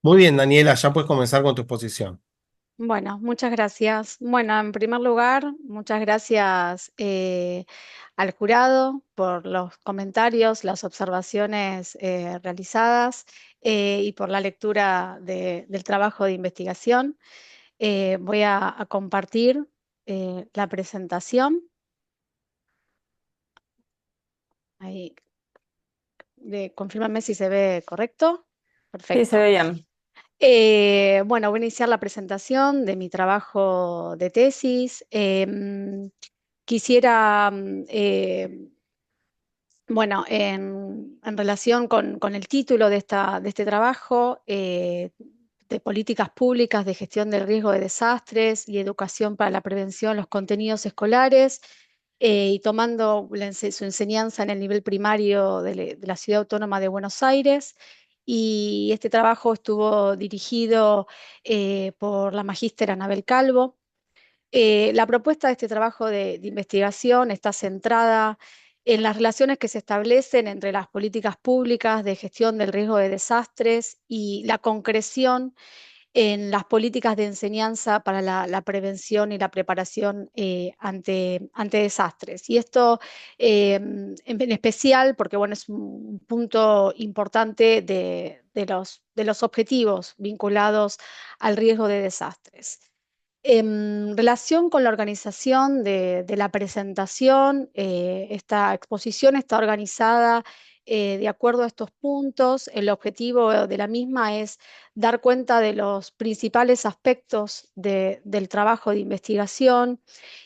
Muy bien, Daniela, ya puedes comenzar con tu exposición. Bueno, muchas gracias. Bueno, en primer lugar, muchas gracias al jurado por los comentarios, las observaciones realizadas y por la lectura del trabajo de investigación. Voy a compartir la presentación. Ahí, confírmame si se ve correcto. Sí, se Perfecto. ve bien. Bueno, voy a iniciar la presentación de mi trabajo de tesis. Quisiera, bueno, en relación con el título de este trabajo, de políticas públicas de gestión del riesgo de desastres y educación para la prevención, los contenidos escolares, y tomando su enseñanza en el nivel primario de la Ciudad Autónoma de Buenos Aires. Y este trabajo estuvo dirigido por la magíster Anabel Calvo. La propuesta de este trabajo de investigación está centrada en las relaciones que se establecen entre las políticas públicas de gestión del riesgo de desastres y la concreción en las políticas de enseñanza para la prevención y la preparación ante desastres. Y esto en especial porque bueno, es un punto importante de los objetivos vinculados al riesgo de desastres. En relación con la organización de la presentación, esta exposición está organizada de acuerdo a estos puntos. El objetivo de la misma es dar cuenta de los principales aspectos del trabajo de investigación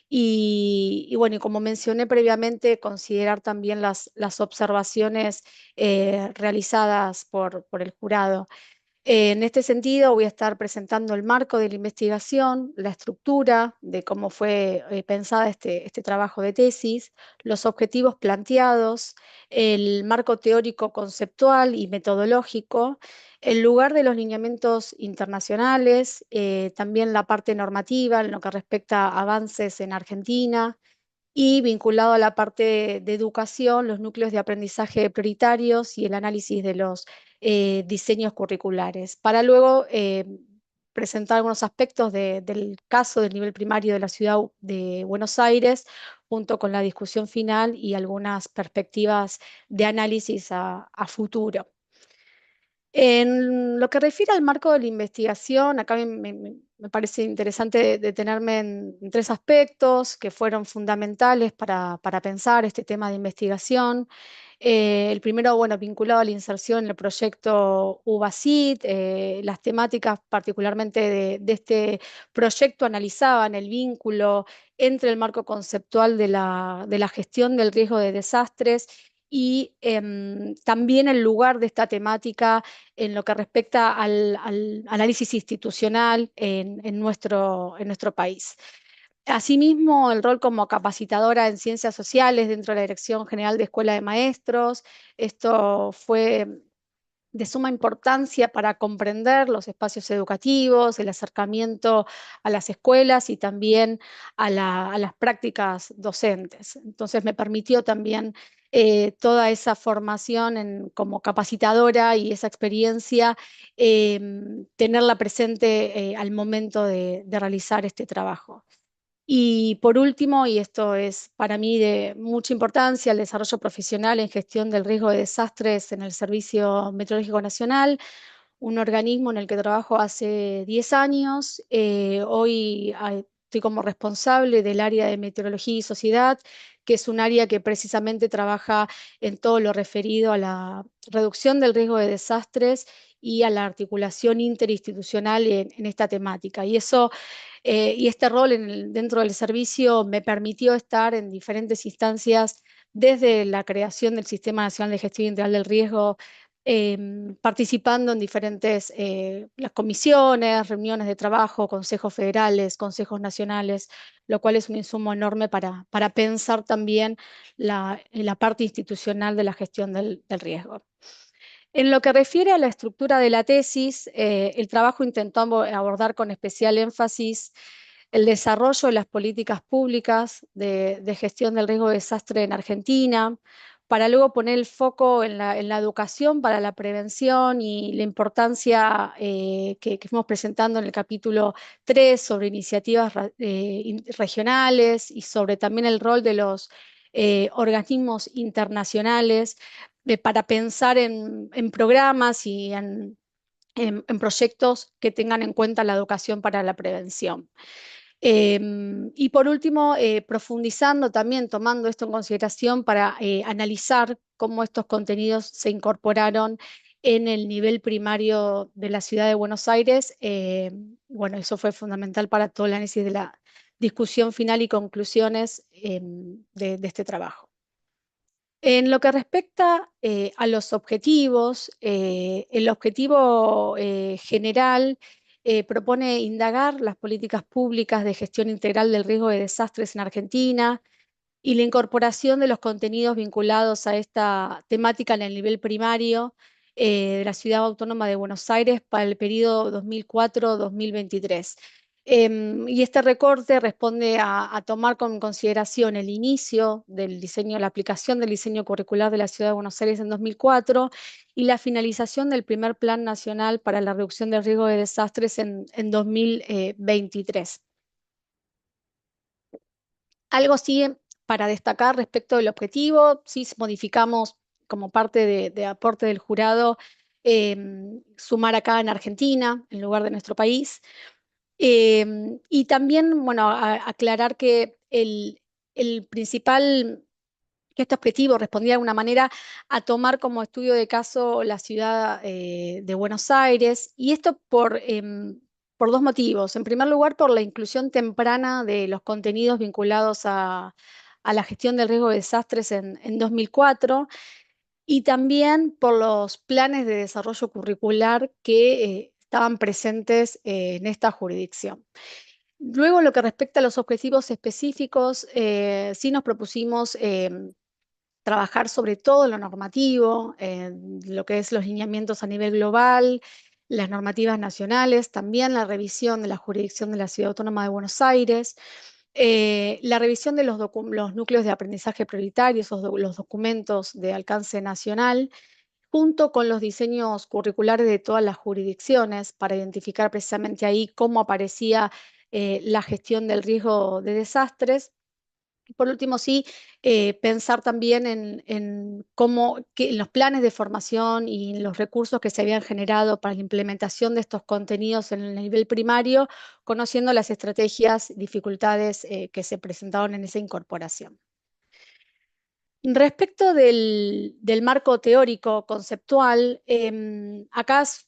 y bueno, y como mencioné previamente, considerar también las observaciones realizadas por el jurado. En este sentido, voy a estar presentando el marco de la investigación, la estructura de cómo fue pensada este trabajo de tesis, los objetivos planteados, el marco teórico conceptual y metodológico, el lugar de los lineamientos internacionales, también la parte normativa en lo que respecta a avances en Argentina y vinculado a la parte de educación, los núcleos de aprendizaje prioritarios y el análisis de los diseños curriculares, para luego presentar algunos aspectos del caso del nivel primario de la ciudad de Buenos Aires, junto con la discusión final y algunas perspectivas de análisis a futuro. En lo que refiere al marco de la investigación, acá me parece interesante detenerme en tres aspectos que fueron fundamentales para pensar este tema de investigación. El primero, bueno, vinculado a la inserción en el proyecto UBACIT, las temáticas particularmente de este proyecto analizaban el vínculo entre el marco conceptual de la gestión del riesgo de desastres y también el lugar de esta temática en lo que respecta al análisis institucional en nuestro país. Asimismo, el rol como capacitadora en ciencias sociales dentro de la Dirección General de Escuela de Maestros. Esto fue de suma importancia para comprender los espacios educativos, el acercamiento a las escuelas y también a las prácticas docentes. Entonces me permitió también toda esa formación como capacitadora y esa experiencia, tenerla presente al momento de realizar este trabajo. Y por último, y esto es para mí de mucha importancia, el desarrollo profesional en gestión del riesgo de desastres en el Servicio Meteorológico Nacional, un organismo en el que trabajo hace 10 años. Hoy estoy como responsable del área de meteorología y sociedad, que es un área que precisamente trabaja en todo lo referido a la reducción del riesgo de desastres y a la articulación interinstitucional en esta temática. Y eso y este rol dentro del servicio me permitió estar en diferentes instancias desde la creación del Sistema Nacional de Gestión Integral del Riesgo, participando en diferentes las comisiones, reuniones de trabajo, consejos federales, consejos nacionales, lo cual es un insumo enorme para pensar también la parte institucional de la gestión del riesgo. En lo que refiere a la estructura de la tesis, el trabajo intentó abordar con especial énfasis el desarrollo de las políticas públicas de gestión del riesgo de desastre en Argentina, para luego poner el foco en la educación para la prevención y la importancia que fuimos presentando en el capítulo 3 sobre iniciativas regionales y sobre también el rol de los organismos internacionales para pensar en programas y en proyectos que tengan en cuenta la educación para la prevención. Y por último, profundizando también, tomando esto en consideración para analizar cómo estos contenidos se incorporaron en el nivel primario de la ciudad de Buenos Aires. Bueno, eso fue fundamental para todo el análisis de la discusión final y conclusiones de este trabajo. En lo que respecta a los objetivos, el objetivo general propone indagar las políticas públicas de gestión integral del riesgo de desastres en Argentina y la incorporación de los contenidos vinculados a esta temática en el nivel primario de la Ciudad Autónoma de Buenos Aires para el periodo 2004-2023. Y este recorte responde a tomar con consideración el inicio del diseño, la aplicación del diseño curricular de la Ciudad de Buenos Aires en 2004 y la finalización del primer Plan Nacional para la Reducción del Riesgo de Desastres en 2023. Algo sí para destacar respecto del objetivo, sí modificamos como parte de aporte del jurado sumar acá en Argentina en lugar de nuestro país. Y también, bueno, aclarar que el principal, que este objetivo respondía de alguna manera a tomar como estudio de caso la ciudad de Buenos Aires, y esto por dos motivos. En primer lugar, por la inclusión temprana de los contenidos vinculados a la gestión del riesgo de desastres en 2004 y también por los planes de desarrollo curricular que estaban presentes en esta jurisdicción. Luego, lo que respecta a los objetivos específicos, sí nos propusimos trabajar sobre todo lo normativo, lo que es los lineamientos a nivel global, las normativas nacionales, también la revisión de la jurisdicción de la Ciudad Autónoma de Buenos Aires, la revisión de los núcleos de aprendizaje prioritarios, los documentos de alcance nacional, junto con los diseños curriculares de todas las jurisdicciones para identificar precisamente ahí cómo aparecía la gestión del riesgo de desastres. Por último, sí, pensar también en cómo que en los planes de formación y en los recursos que se habían generado para la implementación de estos contenidos en el nivel primario, conociendo las estrategias, dificultades que se presentaron en esa incorporación. Respecto del marco teórico conceptual, acá es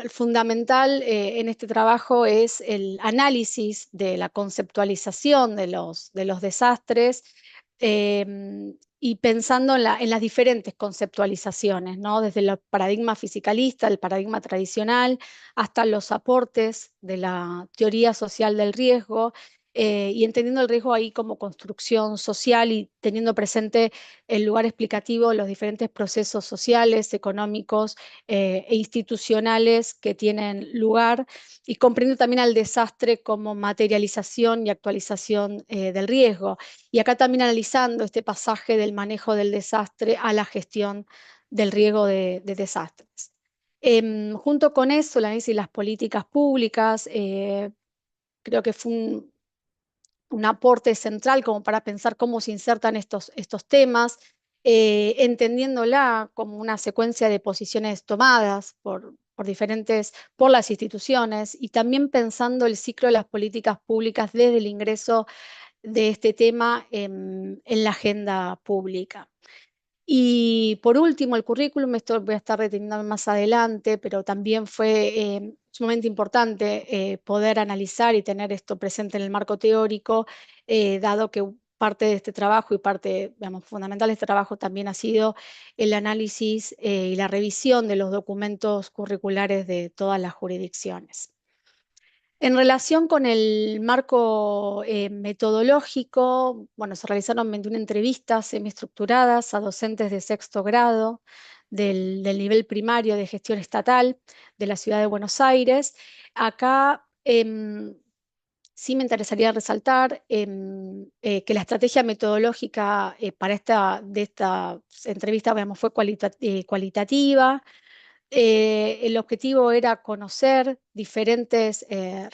fundamental en este trabajo es el análisis de la conceptualización de los desastres y pensando en las diferentes conceptualizaciones, ¿no? Desde el paradigma fisicalista, el paradigma tradicional, hasta los aportes de la teoría social del riesgo y entendiendo el riesgo ahí como construcción social y teniendo presente el lugar explicativo, los diferentes procesos sociales, económicos e institucionales que tienen lugar y comprendiendo también al desastre como materialización y actualización del riesgo. Y acá también analizando este pasaje del manejo del desastre a la gestión del riesgo de desastres. Junto con eso, el análisis de las políticas públicas, creo que fue un aporte central como para pensar cómo se insertan estos temas, entendiéndola como una secuencia de posiciones tomadas por las instituciones y también pensando el ciclo de las políticas públicas desde el ingreso de este tema en la agenda pública. Y por último, el currículum, esto voy a estar deteniendo más adelante, pero también fue sumamente importante poder analizar y tener esto presente en el marco teórico, dado que parte de este trabajo y parte, digamos, fundamental de este trabajo también ha sido el análisis y la revisión de los documentos curriculares de todas las jurisdicciones. En relación con el marco metodológico, bueno, se realizaron 21 entrevistas semiestructuradas a docentes de sexto grado del nivel primario de gestión estatal de la ciudad de Buenos Aires. Acá sí me interesaría resaltar que la estrategia metodológica para de esta entrevista, digamos, fue cualitativa. El objetivo era conocer diferentes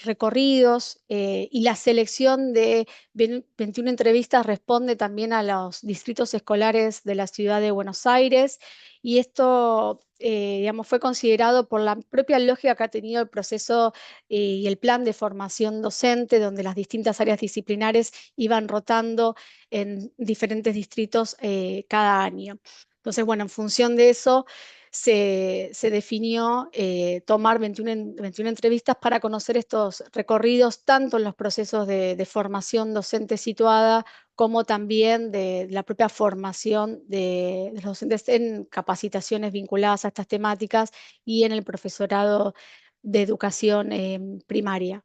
recorridos y la selección de 21 entrevistas responde también a los distritos escolares de la ciudad de Buenos Aires y esto, digamos, fue considerado por la propia lógica que ha tenido el proceso y el plan de formación docente, donde las distintas áreas disciplinares iban rotando en diferentes distritos cada año. Entonces, bueno, en función de eso se definió tomar 21 entrevistas para conocer estos recorridos, tanto en los procesos de formación docente situada, como también de la propia formación de los docentes en capacitaciones vinculadas a estas temáticas y en el profesorado de educación primaria.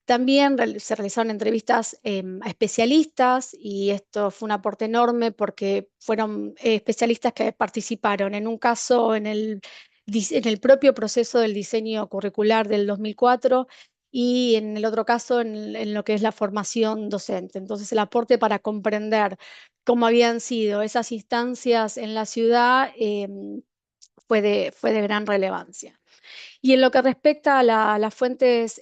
También se realizaron entrevistas a especialistas y esto fue un aporte enorme porque fueron especialistas que participaron en un caso en el propio proceso del diseño curricular del 2004 y en el otro caso en lo que es la formación docente. Entonces el aporte para comprender cómo habían sido esas instancias en la ciudad fue de gran relevancia. Y en lo que respecta a las fuentes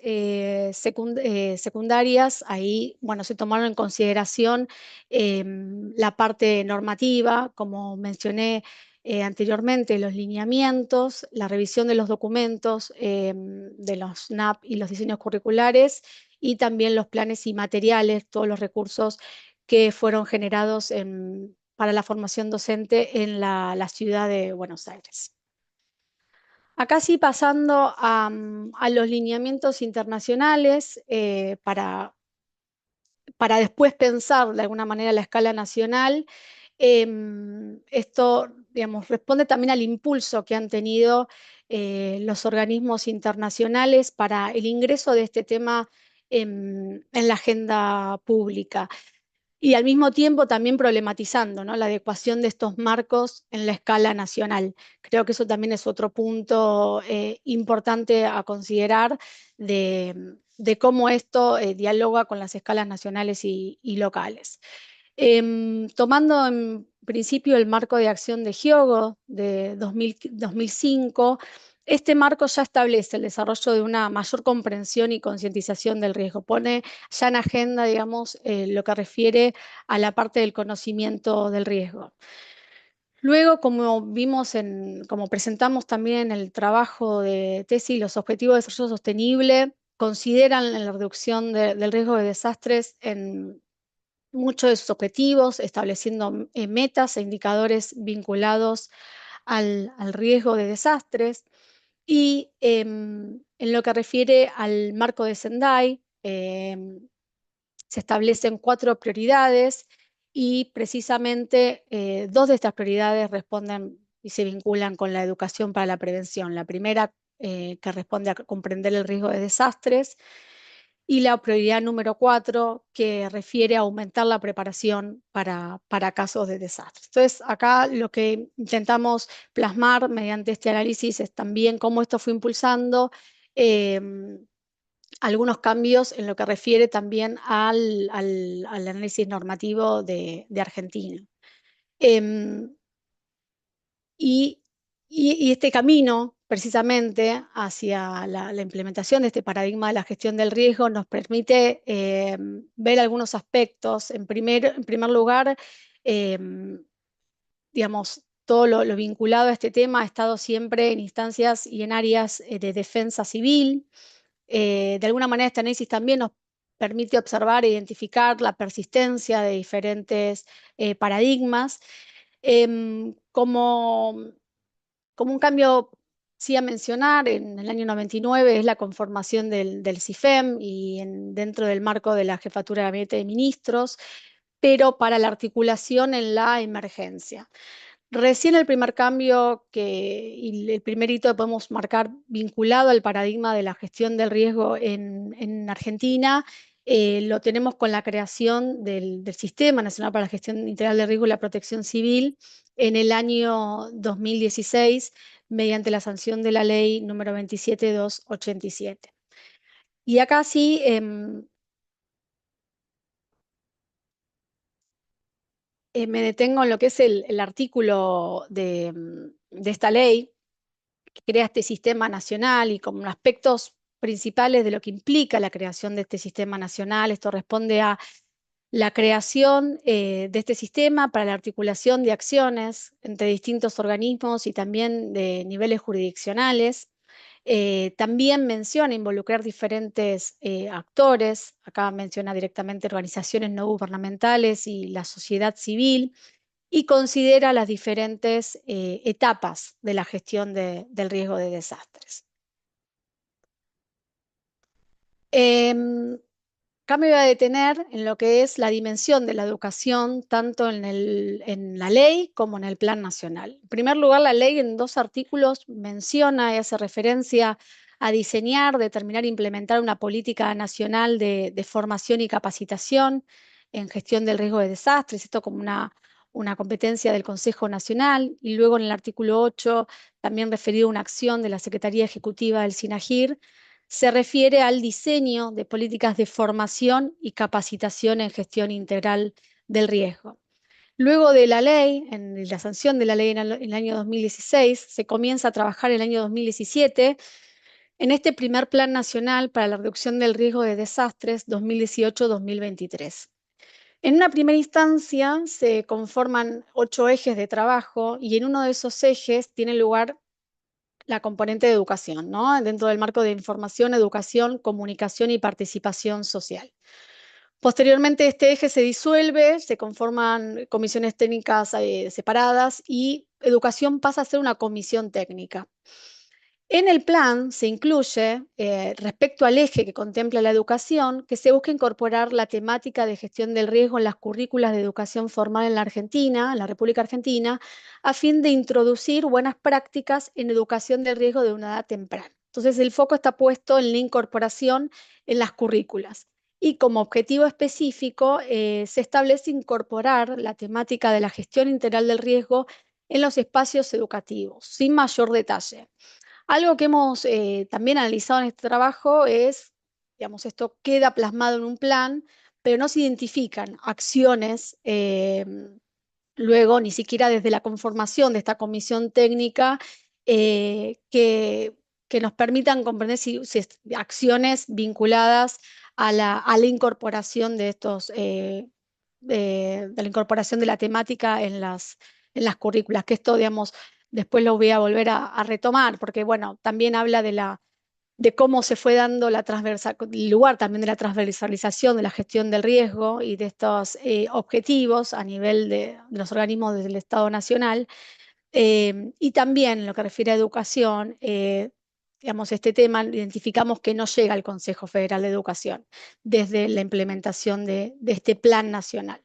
secundarias, ahí, bueno, se tomaron en consideración la parte normativa, como mencioné anteriormente, los lineamientos, la revisión de los documentos de los NAP y los diseños curriculares, y también los planes y materiales, todos los recursos que fueron generados para la formación docente en la ciudad de Buenos Aires. Acá sí pasando a los lineamientos internacionales para después pensar de alguna manera la escala nacional. Esto, digamos, responde también al impulso que han tenido los organismos internacionales para el ingreso de este tema en la agenda pública y al mismo tiempo también problematizando, ¿no?, la adecuación de estos marcos en la escala nacional. Creo que eso también es otro punto importante a considerar de cómo esto dialoga con las escalas nacionales y locales. Tomando en principio el marco de acción de Hyogo de 2005, este marco ya establece el desarrollo de una mayor comprensión y concientización del riesgo. Pone ya en agenda, digamos, lo que refiere a la parte del conocimiento del riesgo. Luego, como vimos como presentamos también en el trabajo de tesis, los objetivos de desarrollo sostenible consideran la reducción del riesgo de desastres en muchos de sus objetivos, estableciendo metas e indicadores vinculados al riesgo de desastres. Y en lo que refiere al marco de Sendai, se establecen 4 prioridades y precisamente dos de estas prioridades responden y se vinculan con la educación para la prevención. La primera, que responde a comprender el riesgo de desastres, y la prioridad número 4, que refiere a aumentar la preparación para casos de desastre. Entonces, acá lo que intentamos plasmar mediante este análisis es también cómo esto fue impulsando eh, algunos cambios en lo que refiere también al análisis normativo de Argentina. Em, y, y este camino, precisamente, hacia la implementación de este paradigma de la gestión del riesgo nos permite ver algunos aspectos. En primer lugar, eh, digamos, todo lo vinculado a este tema ha estado siempre en instancias y en áreas de defensa civil. De alguna manera, este análisis también nos permite observar e identificar la persistencia de diferentes paradigmas. Como un cambio, sí a mencionar, en el año 99 es la conformación del CIFEM y dentro del marco de la Jefatura de Gabinete de Ministros, pero para la articulación en la emergencia. Recién el primer cambio y el primer hito que podemos marcar vinculado al paradigma de la gestión del riesgo en Argentina, lo tenemos con la creación del Sistema Nacional para la Gestión Integral del Riesgo y la Protección Civil en el año 2016, mediante la sanción de la ley número 27287. Y acá sí, me detengo en lo que es el artículo de esta ley que crea este sistema nacional y como aspectos principales de lo que implica la creación de este sistema nacional. Esto responde a la creación de este sistema para la articulación de acciones entre distintos organismos y también de niveles jurisdiccionales. También menciona involucrar diferentes actores, acá menciona directamente organizaciones no gubernamentales y la sociedad civil, y considera las diferentes etapas de la gestión del riesgo de desastres. Em, Acá me voy a detener en lo que es la dimensión de la educación, tanto en la ley como en el plan nacional. En primer lugar, la ley en 2 artículos menciona y hace referencia a diseñar, determinar e implementar una política nacional de formación y capacitación en gestión del riesgo de desastres, esto como una competencia del Consejo Nacional, y luego en el artículo 8 también referido a una acción de la Secretaría Ejecutiva del SINAGIR se refiere al diseño de políticas de formación y capacitación en gestión integral del riesgo. Luego de la ley, en la sanción de la ley en el año 2016, se comienza a trabajar en el año 2017 en este primer Plan Nacional para la Reducción del Riesgo de Desastres 2018-2023. En una primera instancia se conforman 8 ejes de trabajo y en uno de esos ejes tiene lugar la componente de educación, ¿no? Dentro del marco de información, educación, comunicación y participación social. Posteriormente, este eje se disuelve, se conforman comisiones técnicas separadas y educación pasa a ser una comisión técnica. En el plan se incluye, respecto al eje que contempla la educación, que se busca incorporar la temática de gestión del riesgo en las currículas de educación formal en la Argentina, en la República Argentina, a fin de introducir buenas prácticas en educación del riesgo de una edad temprana. Entonces, el foco está puesto en la incorporación en las currículas. Y como objetivo específico, se establece incorporar la temática de la gestión integral del riesgo en los espacios educativos, sin mayor detalle. Algo que hemos también analizado en este trabajo es, digamos, esto queda plasmado en un plan, pero no se identifican acciones luego, ni siquiera desde la conformación de esta comisión técnica, que nos permitan comprender si acciones vinculadas a la incorporación de estos, de la incorporación de la temática en las currículas, que esto, digamos, después lo voy a volver a retomar, porque, bueno, también habla de cómo se fue dando el lugar también de la transversalización de la gestión del riesgo y de estos objetivos a nivel de los organismos del Estado Nacional. Y también en lo que refiere a educación, digamos, este tema identificamos que no llega al Consejo Federal de Educación desde la implementación de este plan nacional.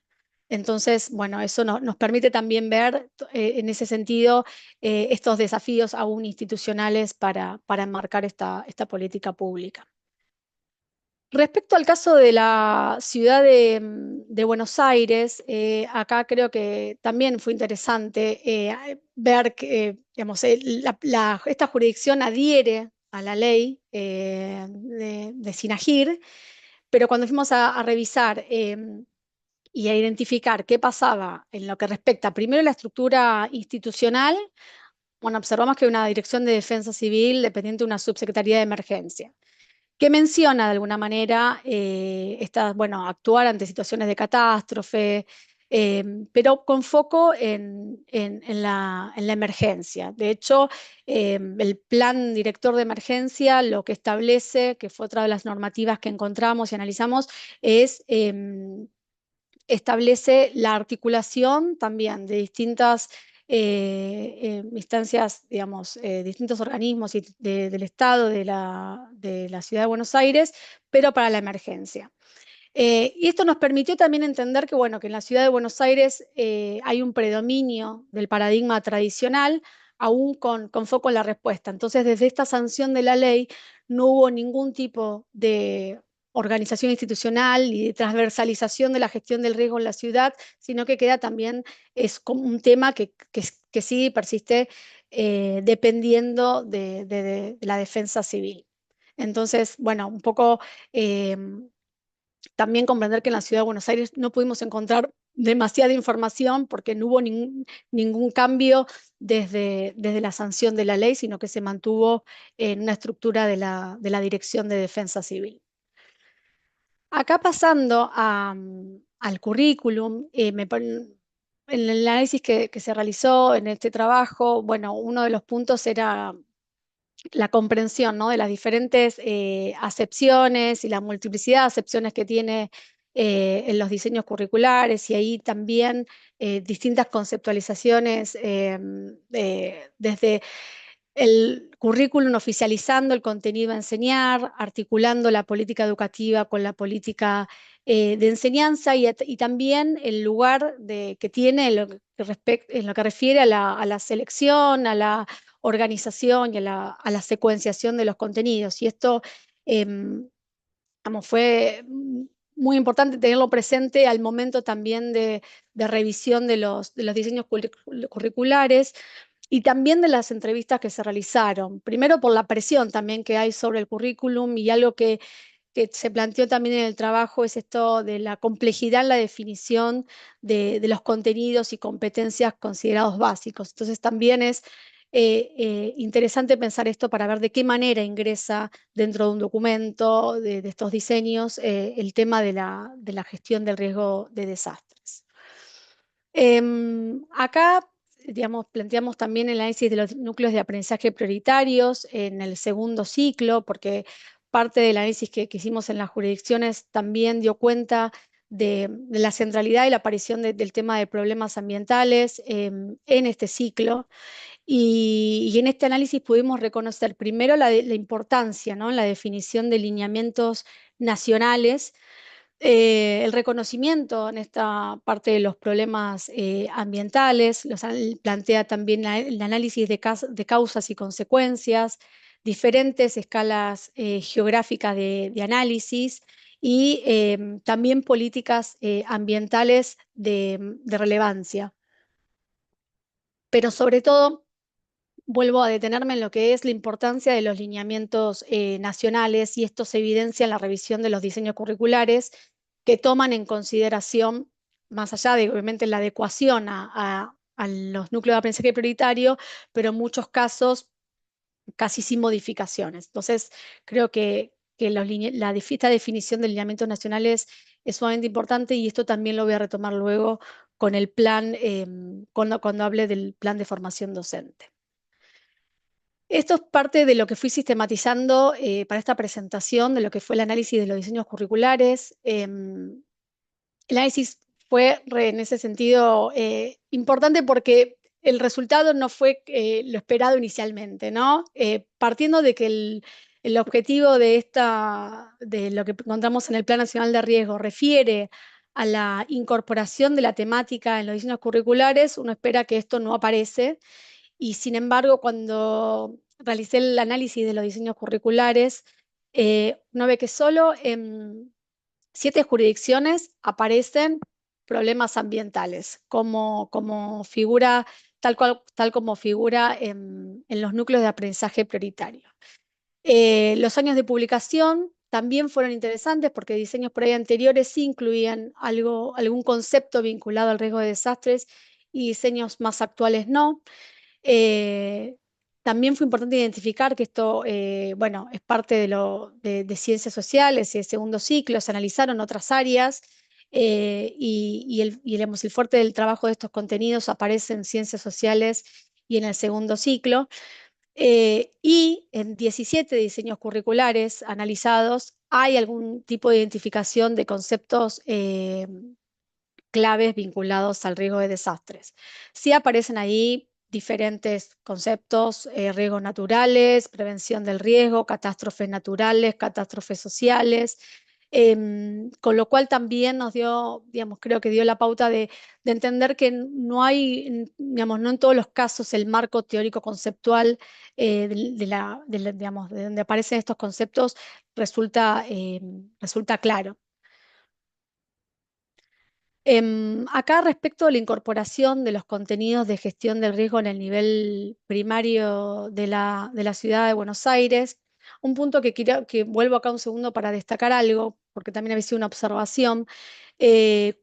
Entonces, bueno, eso nos permite también ver en ese sentido estos desafíos aún institucionales para enmarcar esta política pública. Respecto al caso de la ciudad de Buenos Aires, acá creo que también fue interesante ver que digamos, esta jurisdicción adhiere a la ley de SINAGIR, pero cuando fuimos a revisar y a identificar qué pasaba en lo que respecta primero a la estructura institucional, bueno, observamos que hay una dirección de defensa civil dependiente de una subsecretaría de emergencia que menciona de alguna manera bueno, actuar ante situaciones de catástrofe, pero con foco en la emergencia. De hecho, el plan director de emergencia lo que establece, que fue otra de las normativas que encontramos y analizamos, es establece la articulación también de distintas instancias, digamos, distintos organismos del Estado, de la Ciudad de Buenos Aires, pero para la emergencia. Y esto nos permitió también entender que, bueno, que en la Ciudad de Buenos Aires hay un predominio del paradigma tradicional, aún con foco en la respuesta. Entonces, desde esta sanción de la ley, no hubo ningún tipo de organización institucional y de transversalización de la gestión del riesgo en la ciudad, sino que queda también, es como un tema que sí persiste dependiendo de la defensa civil. Entonces, bueno, un poco también comprender que en la ciudad de Buenos Aires no pudimos encontrar demasiada información porque no hubo ningún cambio desde la sanción de la ley, sino que se mantuvo en una estructura de la Dirección de Defensa Civil. Acá pasando al currículum, en el análisis que se realizó en este trabajo, bueno, uno de los puntos era la comprensión, ¿no?, de las diferentes acepciones y la multiplicidad de acepciones que tiene en los diseños curriculares, y ahí también distintas conceptualizaciones desde el currículum oficializando el contenido a enseñar, articulando la política educativa con la política de enseñanza, y también el lugar que tiene en lo que refiere a la selección, a la organización y a la secuenciación de los contenidos. Y esto fue muy importante tenerlo presente al momento también de revisión de los diseños curriculares y también de las entrevistas que se realizaron. Primero por la presión también que hay sobre el currículum, y algo que se planteó también en el trabajo es esto de la complejidad en la definición de los contenidos y competencias considerados básicos. Entonces también es interesante pensar esto para ver de qué manera ingresa dentro de un documento de estos diseños el tema de la gestión del riesgo de desastres. Acá, digamos, planteamos también el análisis de los núcleos de aprendizaje prioritarios en el segundo ciclo, porque parte del análisis que hicimos en las jurisdicciones también dio cuenta de la centralidad y la aparición del tema de problemas ambientales en este ciclo. Y en este análisis pudimos reconocer primero la importancia, ¿no?, en la definición de lineamientos nacionales, el reconocimiento en esta parte de los problemas ambientales, plantea también el análisis de causas y consecuencias, diferentes escalas geográficas de análisis, y también políticas ambientales de relevancia. Pero sobre todo, vuelvo a detenerme en lo que es la importancia de los lineamientos nacionales, y esto se evidencia en la revisión de los diseños curriculares que toman en consideración, más allá de obviamente la adecuación a los núcleos de aprendizaje prioritario, pero en muchos casos casi sin modificaciones. Entonces, creo que esta definición de lineamientos nacionales es sumamente importante, y esto también lo voy a retomar luego con el plan, cuando hable del plan de formación docente. Esto es parte de lo que fui sistematizando para esta presentación de lo que fue el análisis de los diseños curriculares. El análisis fue en ese sentido importante porque el resultado no fue lo esperado inicialmente, ¿no? Partiendo de que el objetivo de lo que encontramos en el Plan Nacional de Riesgo refiere a la incorporación de la temática en los diseños curriculares, uno espera que esto no aparece. Y sin embargo, cuando realicé el análisis de los diseños curriculares, uno ve que solo en 7 jurisdicciones aparecen problemas ambientales como figura, tal como figura en los núcleos de aprendizaje prioritario. Los años de publicación también fueron interesantes porque diseños por ahí anteriores sí incluían algún concepto vinculado al riesgo de desastres, y diseños más actuales no. Eh, También fue importante identificar que esto, bueno, es parte de ciencias sociales y de segundo ciclo. Se analizaron otras áreas digamos, el fuerte del trabajo de estos contenidos aparece en ciencias sociales y en el segundo ciclo. Y en 17 diseños curriculares analizados hay algún tipo de identificación de conceptos claves vinculados al riesgo de desastres. Sí aparecen ahí diferentes conceptos: riesgos naturales, prevención del riesgo, catástrofes naturales, catástrofes sociales, con lo cual también nos dio, digamos, creo que dio la pauta de entender que no hay, digamos, no en todos los casos el marco teórico conceptual digamos, de donde aparecen estos conceptos resulta claro. Acá, respecto a la incorporación de los contenidos de gestión del riesgo en el nivel primario de la ciudad de Buenos Aires, Un punto que vuelvo acá un segundo para destacar algo, porque también había sido una observación.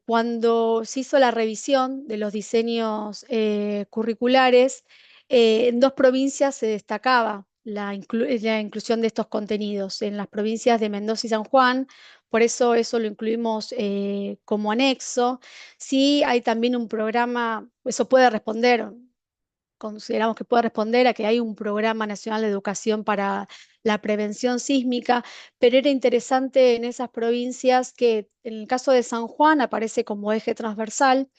Cuando se hizo la revisión de los diseños curriculares, en dos provincias se destacaba la inclusión de estos contenidos, en las provincias de Mendoza y San Juan, por eso lo incluimos como anexo. Sí, hay también un programa, eso puede responder, consideramos que puede responder a que hay un programa nacional de educación para la prevención sísmica, pero era interesante en esas provincias que en el caso de San Juan aparece como eje transversal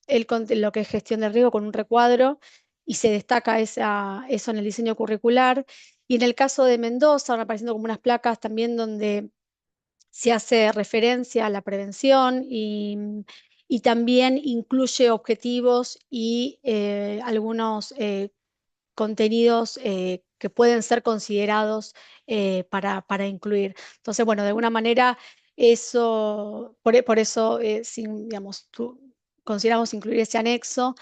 lo que es gestión de riesgo con un recuadro y se destaca eso en el diseño curricular. Y en el caso de Mendoza van apareciendo como unas placas también donde se hace referencia a la prevención y también incluye objetivos y algunos contenidos que pueden ser considerados para incluir. Entonces, bueno, de alguna manera eso, por eso, digamos, consideramos incluir ese anexo,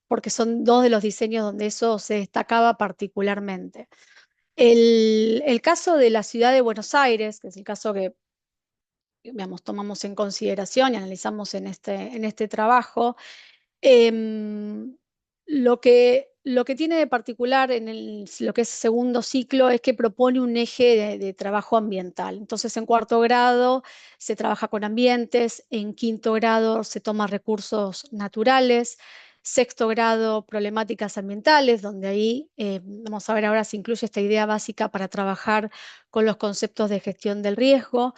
porque son dos de los diseños donde eso se destacaba particularmente. El caso de la ciudad de Buenos Aires, que es el caso que digamos, tomamos en consideración y analizamos en este trabajo, Em, lo que tiene de particular en lo que es segundo ciclo es que propone un eje de trabajo ambiental. Entonces, en cuarto grado se trabaja con ambientes, en quinto grado se toman recursos naturales, sexto grado problemáticas ambientales, donde ahí vamos a ver ahora se incluye esta idea básica para trabajar con los conceptos de gestión del riesgo.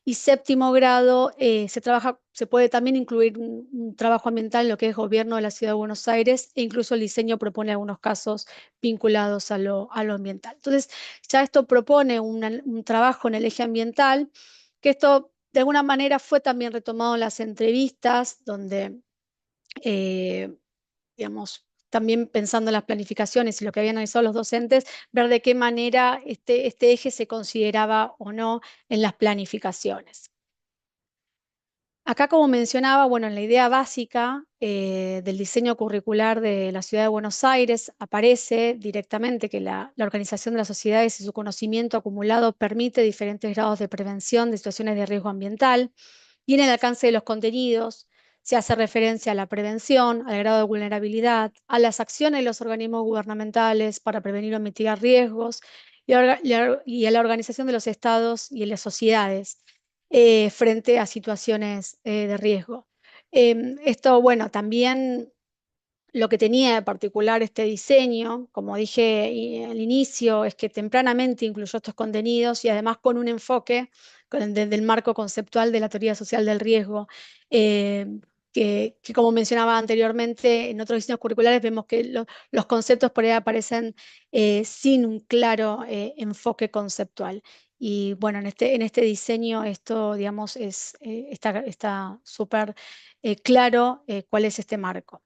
Y séptimo grado se puede también incluir un trabajo ambiental en lo que es gobierno de la Ciudad de Buenos Aires e incluso el diseño propone algunos casos vinculados a lo ambiental. Entonces, ya esto propone un trabajo en el eje ambiental, que esto de alguna manera fue también retomado en las entrevistas, donde eh, digamos, también pensando en las planificaciones y lo que habían analizado los docentes, ver de qué manera este eje se consideraba o no en las planificaciones. Acá, como mencionaba, bueno, en la idea básica del diseño curricular de la Ciudad de Buenos Aires aparece directamente que la organización de las sociedades y su conocimiento acumulado permite diferentes grados de prevención de situaciones de riesgo ambiental y en el alcance de los contenidos se hace referencia a la prevención, al grado de vulnerabilidad, a las acciones de los organismos gubernamentales para prevenir o mitigar riesgos y a la organización de los estados y de las sociedades frente a situaciones de riesgo. Esto, bueno, también lo que tenía de particular este diseño, como dije al inicio, es que tempranamente incluyó estos contenidos y además con un enfoque desde el marco conceptual de la teoría social del riesgo, eh, que como mencionaba anteriormente, en otros diseños curriculares vemos que los conceptos por ahí aparecen sin un claro enfoque conceptual. Y bueno, en este diseño esto, digamos, está súper claro cuál es este marco.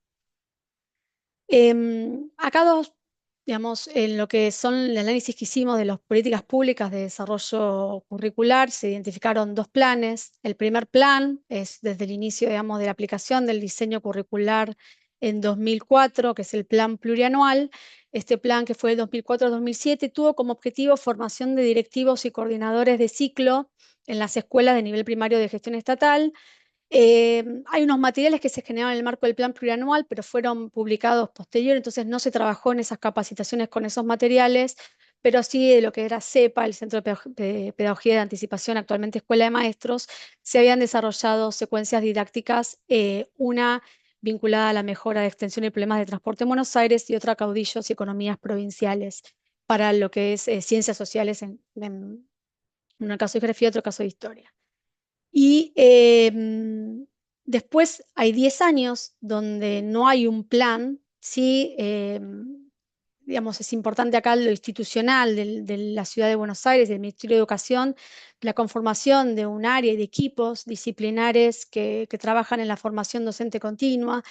Acá digamos, en lo que son el análisis que hicimos de las políticas públicas de desarrollo curricular, se identificaron dos planes. El primer plan es desde el inicio, digamos, de la aplicación del diseño curricular en 2004, que es el plan plurianual. Este plan, que fue de 2004 a 2007, tuvo como objetivo formación de directivos y coordinadores de ciclo en las escuelas de nivel primario de gestión estatal. Hay unos materiales que se generaron en el marco del plan plurianual, pero fueron publicados posterior, entonces no se trabajó en esas capacitaciones con esos materiales, pero sí de lo que era CEPA, el Centro de Pedagogía de Anticipación, actualmente Escuela de Maestros, se habían desarrollado secuencias didácticas, una vinculada a la mejora de extensión y problemas de transporte en Buenos Aires y otra a caudillos y economías provinciales para lo que es ciencias sociales en un caso de geografía y otro caso de historia. Y después hay 10 años donde no hay un plan, sí, digamos, es importante acá lo institucional de la Ciudad de Buenos Aires, del Ministerio de Educación, la conformación de un área y de equipos disciplinares que trabajan en la formación docente continua.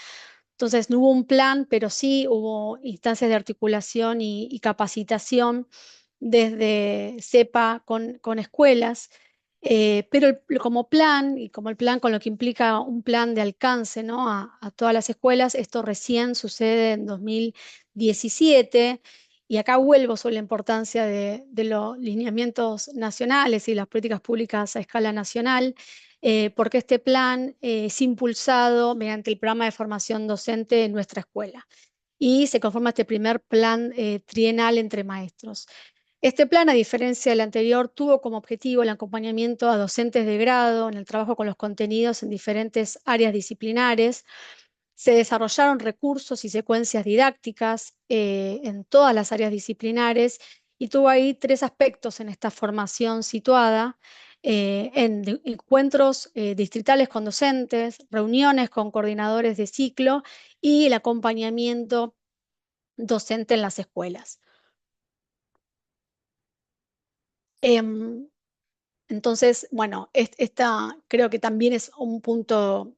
Entonces, no hubo un plan, pero sí hubo instancias de articulación y capacitación desde CEPA con escuelas, pero como plan, y como el plan con lo que implica un plan de alcance, ¿no? A todas las escuelas, esto recién sucede en 2017 y acá vuelvo sobre la importancia de los lineamientos nacionales y las políticas públicas a escala nacional, porque este plan es impulsado mediante el programa de formación docente en nuestra escuela y se conforma este primer plan trienal entre maestros. Este plan, a diferencia del anterior, tuvo como objetivo el acompañamiento a docentes de grado en el trabajo con los contenidos en diferentes áreas disciplinares. Se desarrollaron recursos y secuencias didácticas en todas las áreas disciplinares y tuvo ahí tres aspectos en esta formación situada, encuentros distritales con docentes, reuniones con coordinadores de ciclo y el acompañamiento docente en las escuelas. Em, Entonces, bueno, esta creo que también es un punto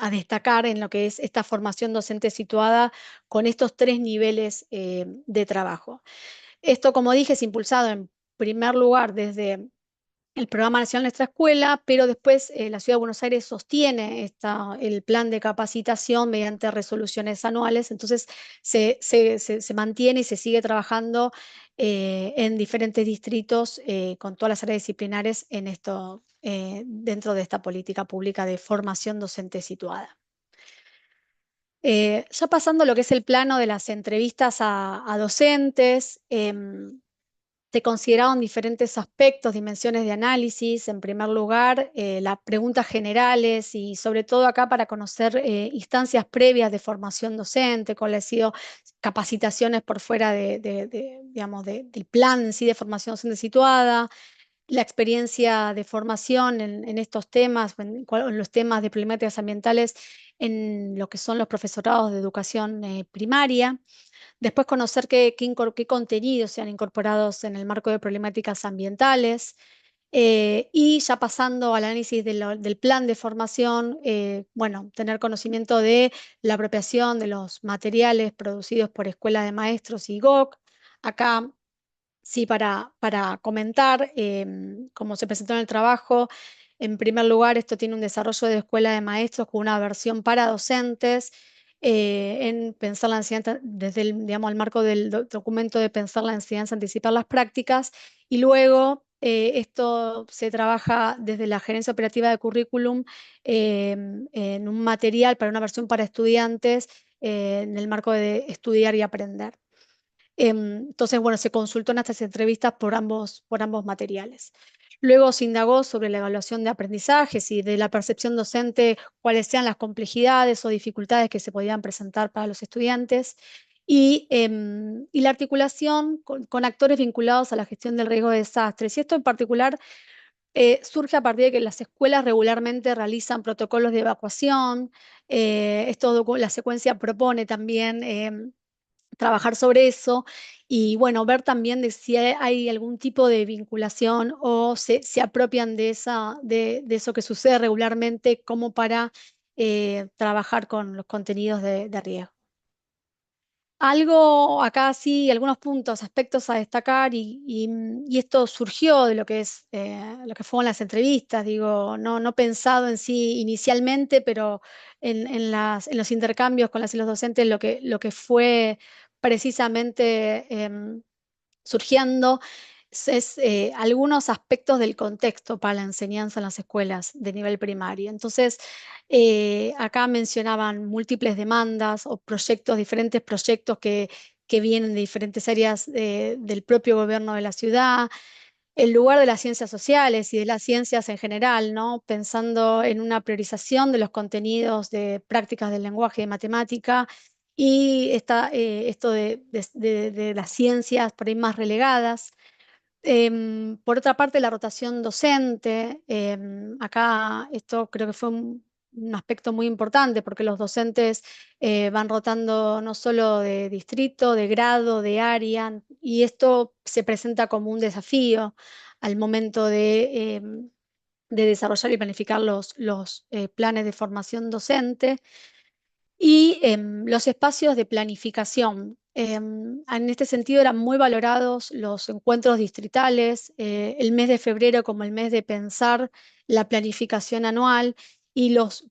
a destacar en lo que es esta formación docente situada con estos tres niveles de trabajo. Esto, como dije, es impulsado en primer lugar desde el Programa Nacional Nuestra Escuela, pero después la Ciudad de Buenos Aires sostiene el plan de capacitación mediante resoluciones anuales, entonces se mantiene y se sigue trabajando en diferentes distritos con todas las áreas disciplinares en esto, dentro de esta política pública de formación docente situada. Ya pasando a lo que es el plano de las entrevistas a docentes, se consideraron diferentes aspectos, dimensiones de análisis. En primer lugar, las preguntas generales y sobre todo acá para conocer instancias previas de formación docente, cuáles han sido capacitaciones por fuera digamos, del plan en sí de formación docente situada, la experiencia de formación en estos temas, en los temas de problemáticas ambientales en lo que son los profesorados de educación primaria. Después conocer qué contenidos se han incorporados en el marco de problemáticas ambientales. Y ya pasando al análisis del plan de formación, bueno, tener conocimiento de la apropiación de los materiales producidos por escuelas de maestros y GOC. Acá sí, para comentar cómo se presentó en el trabajo, en primer lugar, esto tiene un desarrollo de escuela de maestros con una versión para docentes, en pensar la enseñanza desde digamos, el marco del documento de pensar la enseñanza, anticipar las prácticas, y luego esto se trabaja desde la gerencia operativa de currículum en un material para una versión para estudiantes en el marco de estudiar y aprender. Entonces, bueno, se consultó en estas entrevistas por ambos materiales. Luego se indagó sobre la evaluación de aprendizajes y de la percepción docente, cuáles sean las complejidades o dificultades que se podían presentar para los estudiantes y la articulación con actores vinculados a la gestión del riesgo de desastres. Y esto en particular surge a partir de que las escuelas regularmente realizan protocolos de evacuación. La secuencia propone también trabajar sobre eso y bueno, ver también de si hay algún tipo de vinculación o se apropian de eso que sucede regularmente como para trabajar con los contenidos de riesgo. Algo acá sí, algunos puntos, aspectos a destacar y esto surgió de lo que fueron las entrevistas, digo, no pensado en sí inicialmente, pero en los intercambios con las y los docentes lo que fue precisamente surgiendo algunos aspectos del contexto para la enseñanza en las escuelas de nivel primario. Entonces, acá mencionaban múltiples demandas o proyectos, diferentes proyectos que vienen de diferentes áreas del propio gobierno de la ciudad, el lugar de las ciencias sociales y de las ciencias en general, ¿no? Pensando en una priorización de los contenidos de prácticas del lenguaje y de matemática y esto de las ciencias por ahí más relegadas. Por otra parte, la rotación docente. Acá esto creo que fue un aspecto muy importante porque los docentes van rotando no solo de distrito, de grado, de área, y esto se presenta como un desafío al momento de desarrollar y planificar los planes de formación docente. Y los espacios de planificación. En este sentido eran muy valorados los encuentros distritales, el mes de febrero como el mes de pensar la planificación anual y los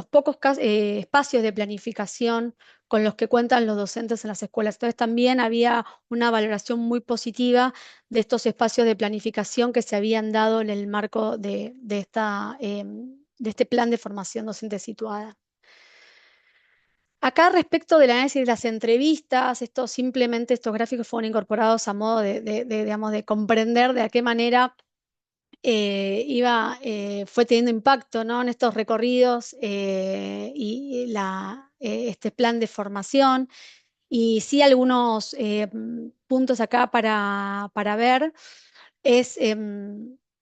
pocos espacios de planificación con los que cuentan los docentes en las escuelas. Entonces también había una valoración muy positiva de estos espacios de planificación que se habían dado en el marco de este plan de formación docente situada. Acá respecto del análisis de las entrevistas, simplemente estos gráficos fueron incorporados a modo digamos, de comprender de a qué manera fue teniendo impacto, ¿no? En estos recorridos este plan de formación. Y sí, algunos puntos acá para ver es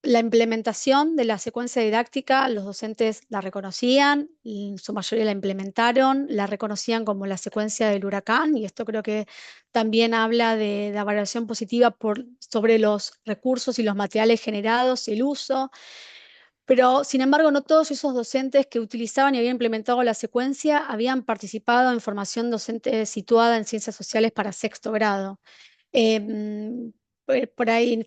la implementación de la secuencia didáctica. Los docentes la reconocían, y en su mayoría la implementaron, la reconocían como la secuencia del huracán, y esto creo que también habla de la valoración positiva sobre los recursos y los materiales generados, el uso. Pero, sin embargo, no todos esos docentes que utilizaban y habían implementado la secuencia habían participado en formación docente situada en ciencias sociales para sexto grado. Por ahí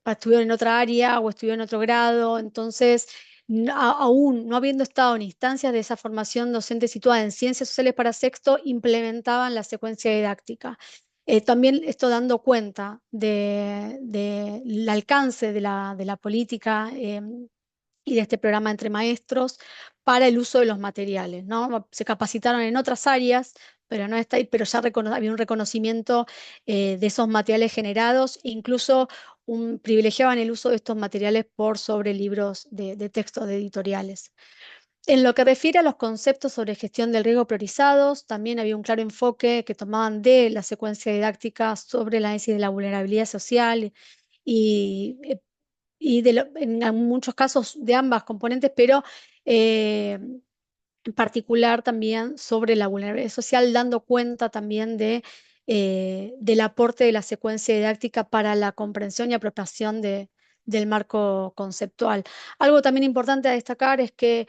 estuvieron en otra área o estuvieron en otro grado, entonces, aún no habiendo estado en instancias de esa formación docente situada en ciencias sociales para sexto, implementaban la secuencia didáctica. También esto dando cuenta del alcance de la política y de este programa Entre Maestros para el uso de los materiales, ¿no? Se capacitaron en otras áreas, pero no está ahí, pero ya había un reconocimiento de esos materiales generados, e incluso privilegiaban el uso de estos materiales por sobre libros de texto de editoriales. En lo que refiere a los conceptos sobre gestión del riesgo priorizados, también había un claro enfoque que tomaban de la secuencia didáctica sobre el análisis de la vulnerabilidad social y, en muchos casos de ambas componentes, pero eh, en particular también sobre la vulnerabilidad social, dando cuenta también del aporte de la secuencia didáctica para la comprensión y apropiación del marco conceptual. Algo también importante a destacar es que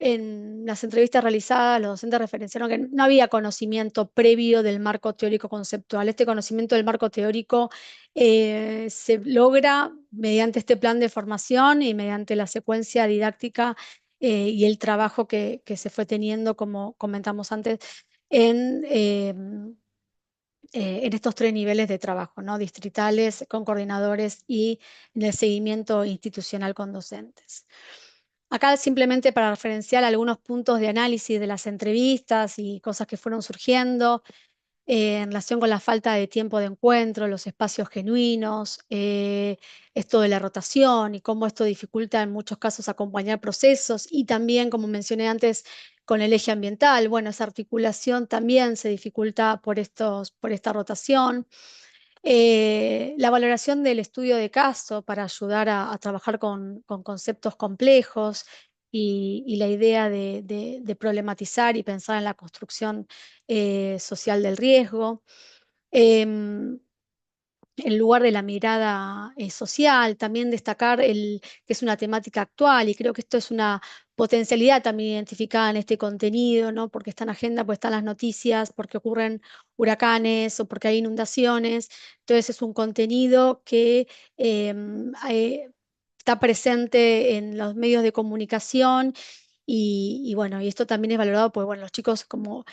en las entrevistas realizadas, los docentes referenciaron que no había conocimiento previo del marco teórico conceptual. Este conocimiento del marco teórico se logra mediante este plan de formación y mediante la secuencia didáctica y el trabajo que se fue teniendo, como comentamos antes, en, eh, en estos tres niveles de trabajo, ¿no? Distritales, con coordinadores y en el seguimiento institucional con docentes. Acá simplemente para referenciar algunos puntos de análisis de las entrevistas y cosas que fueron surgiendo en relación con la falta de tiempo de encuentro, los espacios genuinos, esto de la rotación y cómo esto dificulta en muchos casos acompañar procesos y también, como mencioné antes, con el eje ambiental. Bueno, esa articulación también se dificulta por esta rotación. La valoración del estudio de caso para ayudar a trabajar con conceptos complejos y la idea de problematizar y pensar en la construcción social del riesgo. Em, en lugar de la mirada social, también destacar que es una temática actual y creo que esto es una potencialidad también identificada en este contenido, ¿no? Porque está en agenda, porque están las noticias, porque ocurren huracanes o porque hay inundaciones. Entonces es un contenido que está presente en los medios de comunicación y bueno, y esto también es valorado porque, bueno, los chicos, como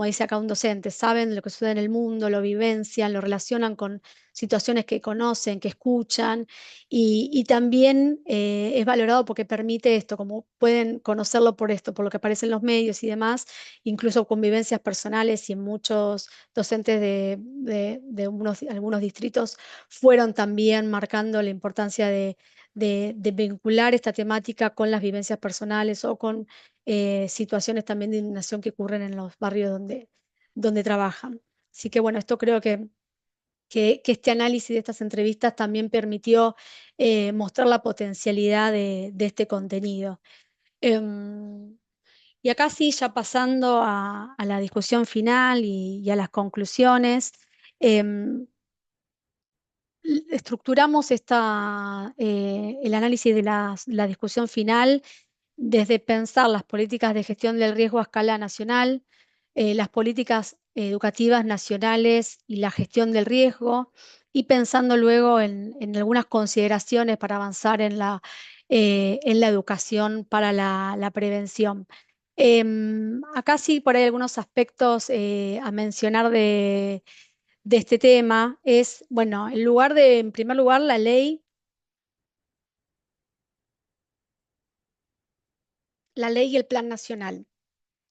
dice acá un docente, saben lo que sucede en el mundo, lo vivencian, lo relacionan con situaciones que conocen, que escuchan, y también es valorado porque permite esto, como pueden conocerlo por esto, por lo que aparece en los medios y demás, incluso con vivencias personales, y en muchos docentes de algunos distritos fueron también marcando la importancia de vincular esta temática con las vivencias personales o con situaciones también de indignación que ocurren en los barrios donde trabajan. Así que bueno, esto creo que este análisis de estas entrevistas también permitió mostrar la potencialidad de este contenido. Em, y acá sí, ya pasando a la discusión final y a las conclusiones, em, estructuramos el análisis de la discusión final desde pensar las políticas de gestión del riesgo a escala nacional, las políticas educativas nacionales y la gestión del riesgo, y pensando luego en algunas consideraciones para avanzar en la educación para la prevención. Acá sí, por ahí algunos aspectos a mencionar de este tema es, bueno, en primer lugar, la ley y el plan nacional.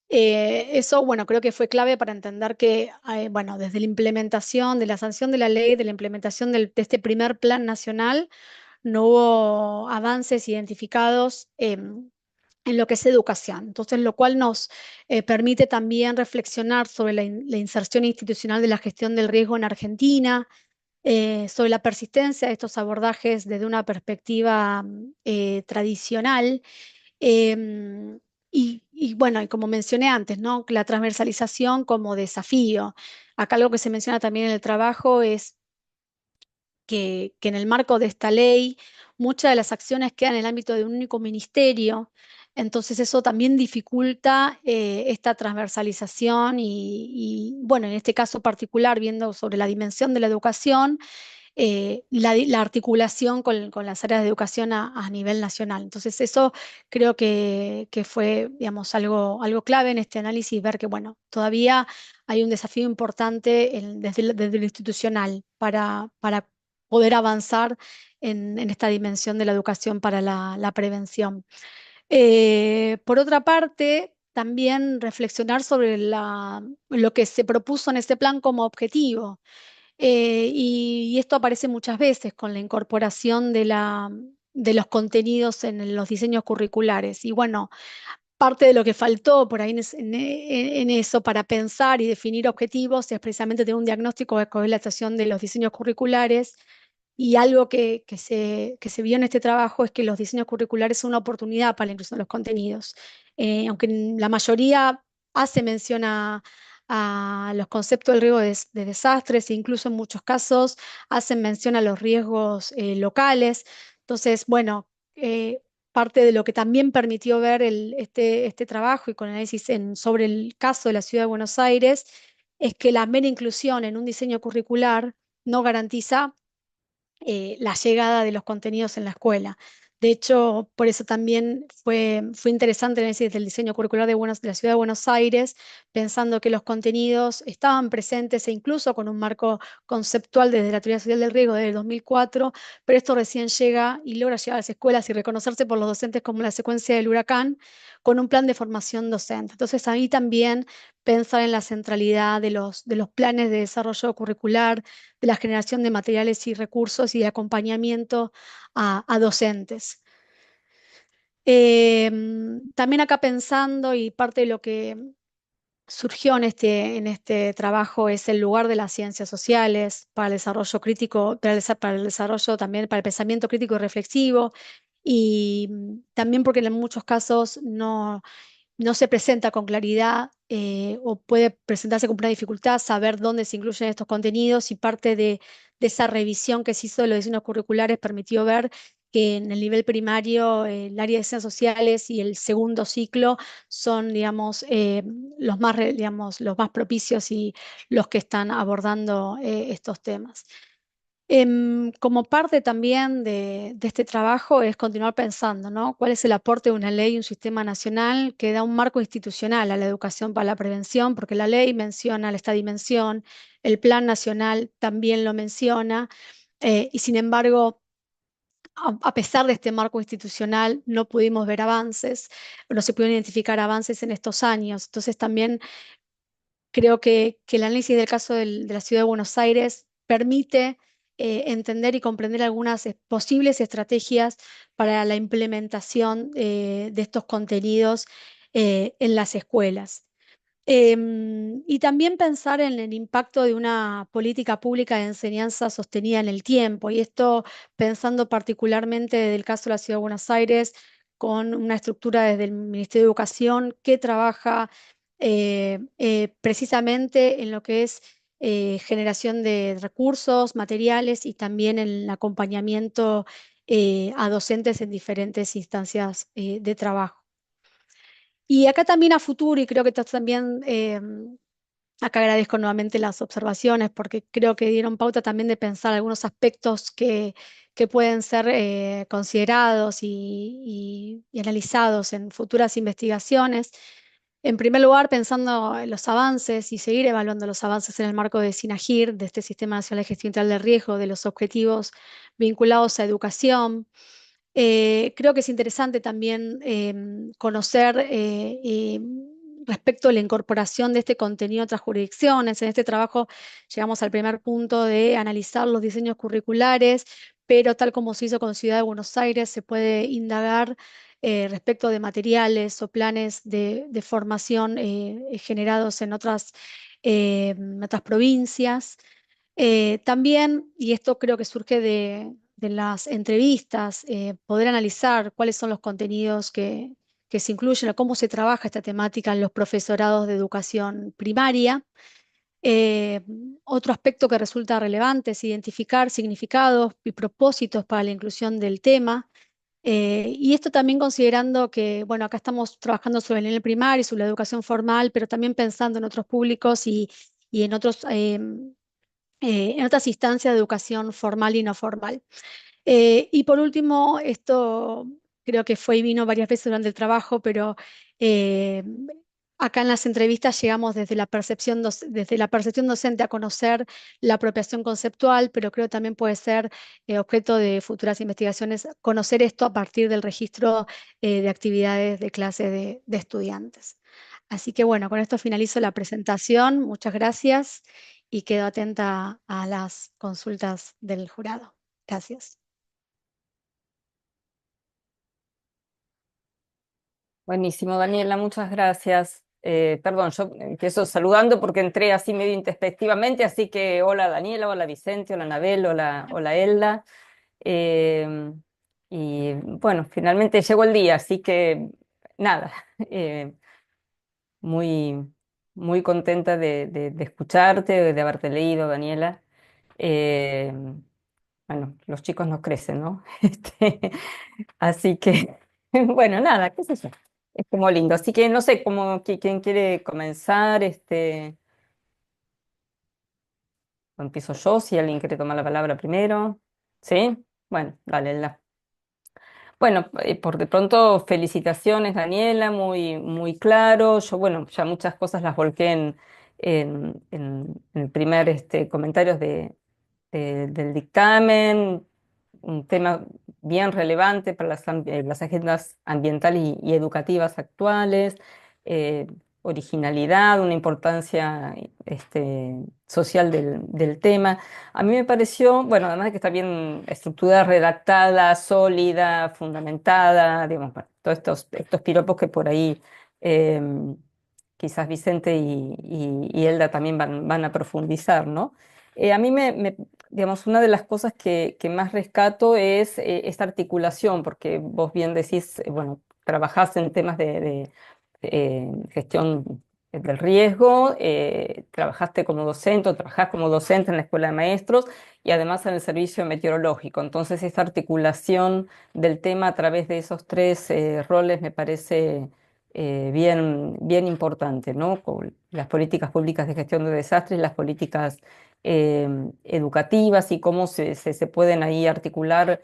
Eso, bueno, creo que fue clave para entender que, bueno, desde la implementación, de la sanción de la ley, de la implementación de este primer plan nacional, no hubo avances identificados en lo que es educación. Entonces, lo cual nos permite también reflexionar sobre la inserción institucional de la gestión del riesgo en Argentina, sobre la persistencia de estos abordajes desde una perspectiva tradicional. Em, y bueno, y como mencioné antes, ¿no? La transversalización como desafío. Acá algo que se menciona también en el trabajo es que en el marco de esta ley muchas de las acciones quedan en el ámbito de un único ministerio, entonces eso también dificulta esta transversalización bueno, en este caso particular, viendo sobre la dimensión de la educación, la articulación con las áreas de educación a nivel nacional. Entonces, eso creo que fue, digamos, algo clave en este análisis, ver que, bueno, todavía hay un desafío importante desde lo institucional para poder avanzar en esta dimensión de la educación para la prevención. Por otra parte, también reflexionar sobre lo que se propuso en este plan como objetivo. Y esto aparece muchas veces con la incorporación de los contenidos en los diseños curriculares. Y bueno, parte de lo que faltó por ahí en eso para pensar y definir objetivos es precisamente tener un diagnóstico de cuál es la estación de los diseños curriculares. Y algo que se vio en este trabajo es que los diseños curriculares son una oportunidad para la inclusión de los contenidos. Aunque en la mayoría hace mención a los conceptos del riesgo de desastres e incluso en muchos casos hacen mención a los riesgos locales. Entonces, bueno, parte de lo que también permitió ver este trabajo y con análisis sobre el caso de la Ciudad de Buenos Aires es que la mera inclusión en un diseño curricular no garantiza la llegada de los contenidos en la escuela. De hecho, por eso también fue interesante el análisis del diseño curricular de la Ciudad de Buenos Aires, pensando que los contenidos estaban presentes e incluso con un marco conceptual desde la teoría social del riesgo desde el 2004, pero esto recién llega y logra llegar a las escuelas y reconocerse por los docentes como la secuencia del huracán con un plan de formación docente. Entonces, ahí también pensar en la centralidad de los planes de desarrollo curricular, de la generación de materiales y recursos y de acompañamiento a docentes. También acá pensando, y parte de lo que surgió en este trabajo es el lugar de las ciencias sociales para el desarrollo crítico, para el desarrollo también, para el pensamiento crítico y reflexivo, y también porque en muchos casos no se presenta con claridad o puede presentarse con una dificultad saber dónde se incluyen estos contenidos y parte de esa revisión que se hizo de los diseños curriculares permitió ver que en el nivel primario el área de ciencias sociales y el segundo ciclo son, digamos, digamos, los más propicios y los que están abordando estos temas. Como parte también de este trabajo es continuar pensando, ¿no? ¿Cuál es el aporte de una ley y un sistema nacional que da un marco institucional a la educación para la prevención? Porque la ley menciona esta dimensión, el plan nacional también lo menciona, y sin embargo, a pesar de este marco institucional, no pudimos ver avances, no se pudieron identificar avances en estos años. Entonces también creo que el análisis del caso de la Ciudad de Buenos Aires permite entender y comprender algunas posibles estrategias para la implementación de estos contenidos en las escuelas. Y también pensar en el impacto de una política pública de enseñanza sostenida en el tiempo, y esto pensando particularmente del caso de la Ciudad de Buenos Aires, con una estructura desde el Ministerio de Educación que trabaja precisamente en lo que es generación de recursos, materiales y también en el acompañamiento a docentes en diferentes instancias de trabajo. Y acá también a futuro, y creo que esto también Acá agradezco nuevamente las observaciones porque creo que dieron pauta también de pensar algunos aspectos que pueden ser considerados y analizados en futuras investigaciones. En primer lugar, pensando en los avances y seguir evaluando los avances en el marco de SINAGIR, de este Sistema Nacional de Gestión Integral del Riesgo, de los objetivos vinculados a educación. Creo que es interesante también conocer respecto a la incorporación de este contenido a otras jurisdicciones. En este trabajo llegamos al primer punto de analizar los diseños curriculares, pero tal como se hizo con Ciudad de Buenos Aires, se puede indagar respecto de materiales o planes de formación generados en otras provincias. También, y esto creo que surge de las entrevistas, poder analizar cuáles son los contenidos que se incluyen o cómo se trabaja esta temática en los profesorados de educación primaria. Eh, Otro aspecto que resulta relevante es identificar significados y propósitos para la inclusión del tema. Y esto también considerando que, bueno, acá estamos trabajando sobre el nivel primario, sobre la educación formal, pero también pensando en otros públicos y en otras instancias de educación formal y no formal. Y por último, esto creo que fue y vino varias veces durante el trabajo, pero eh, acá en las entrevistas llegamos desde la percepción docente a conocer la apropiación conceptual, pero creo que también puede ser objeto de futuras investigaciones conocer esto a partir del registro de actividades de clase de estudiantes. Así que bueno, con esto finalizo la presentación. Muchas gracias y quedo atenta a las consultas del jurado. Gracias. Buenísimo, Daniela, muchas gracias. Perdón, yo empiezo saludando porque entré así medio introspectivamente, así que hola Daniela, hola Vicente, hola Anabel, hola Elda. Eh, y bueno, finalmente llegó el día, así que nada, eh, muy, muy contenta de escucharte, de haberte leído, Daniela. Eh, bueno, los chicos no crecen, ¿no? Así que, bueno, nada, qué sé yo. Es como lindo. Así que no sé cómo quién quiere comenzar, o empiezo yo, si alguien quiere tomar la palabra primero. ¿Sí? Bueno, dale. Bueno, por de pronto, felicitaciones, Daniela, muy claro. Yo, bueno, ya muchas cosas las volqué en el primer comentarios del dictamen, un tema bien relevante para las agendas ambientales y educativas actuales, eh, originalidad, una importancia social del tema. A mí me pareció, bueno, además de que está bien estructurada, redactada, sólida, fundamentada, digamos, bueno, todos estos piropos que por ahí quizás Vicente y Elda también van a profundizar, ¿no? A mí digamos, una de las cosas que más rescato es esta articulación, porque vos bien decís, bueno, trabajás en temas de gestión del riesgo, trabajaste como docente o trabajás como docente en la Escuela de Maestros y además en el servicio meteorológico. Entonces, esta articulación del tema a través de esos tres roles me parece bien importante, ¿no? Con las políticas públicas de gestión de desastres, las políticas educativas y cómo se pueden ahí articular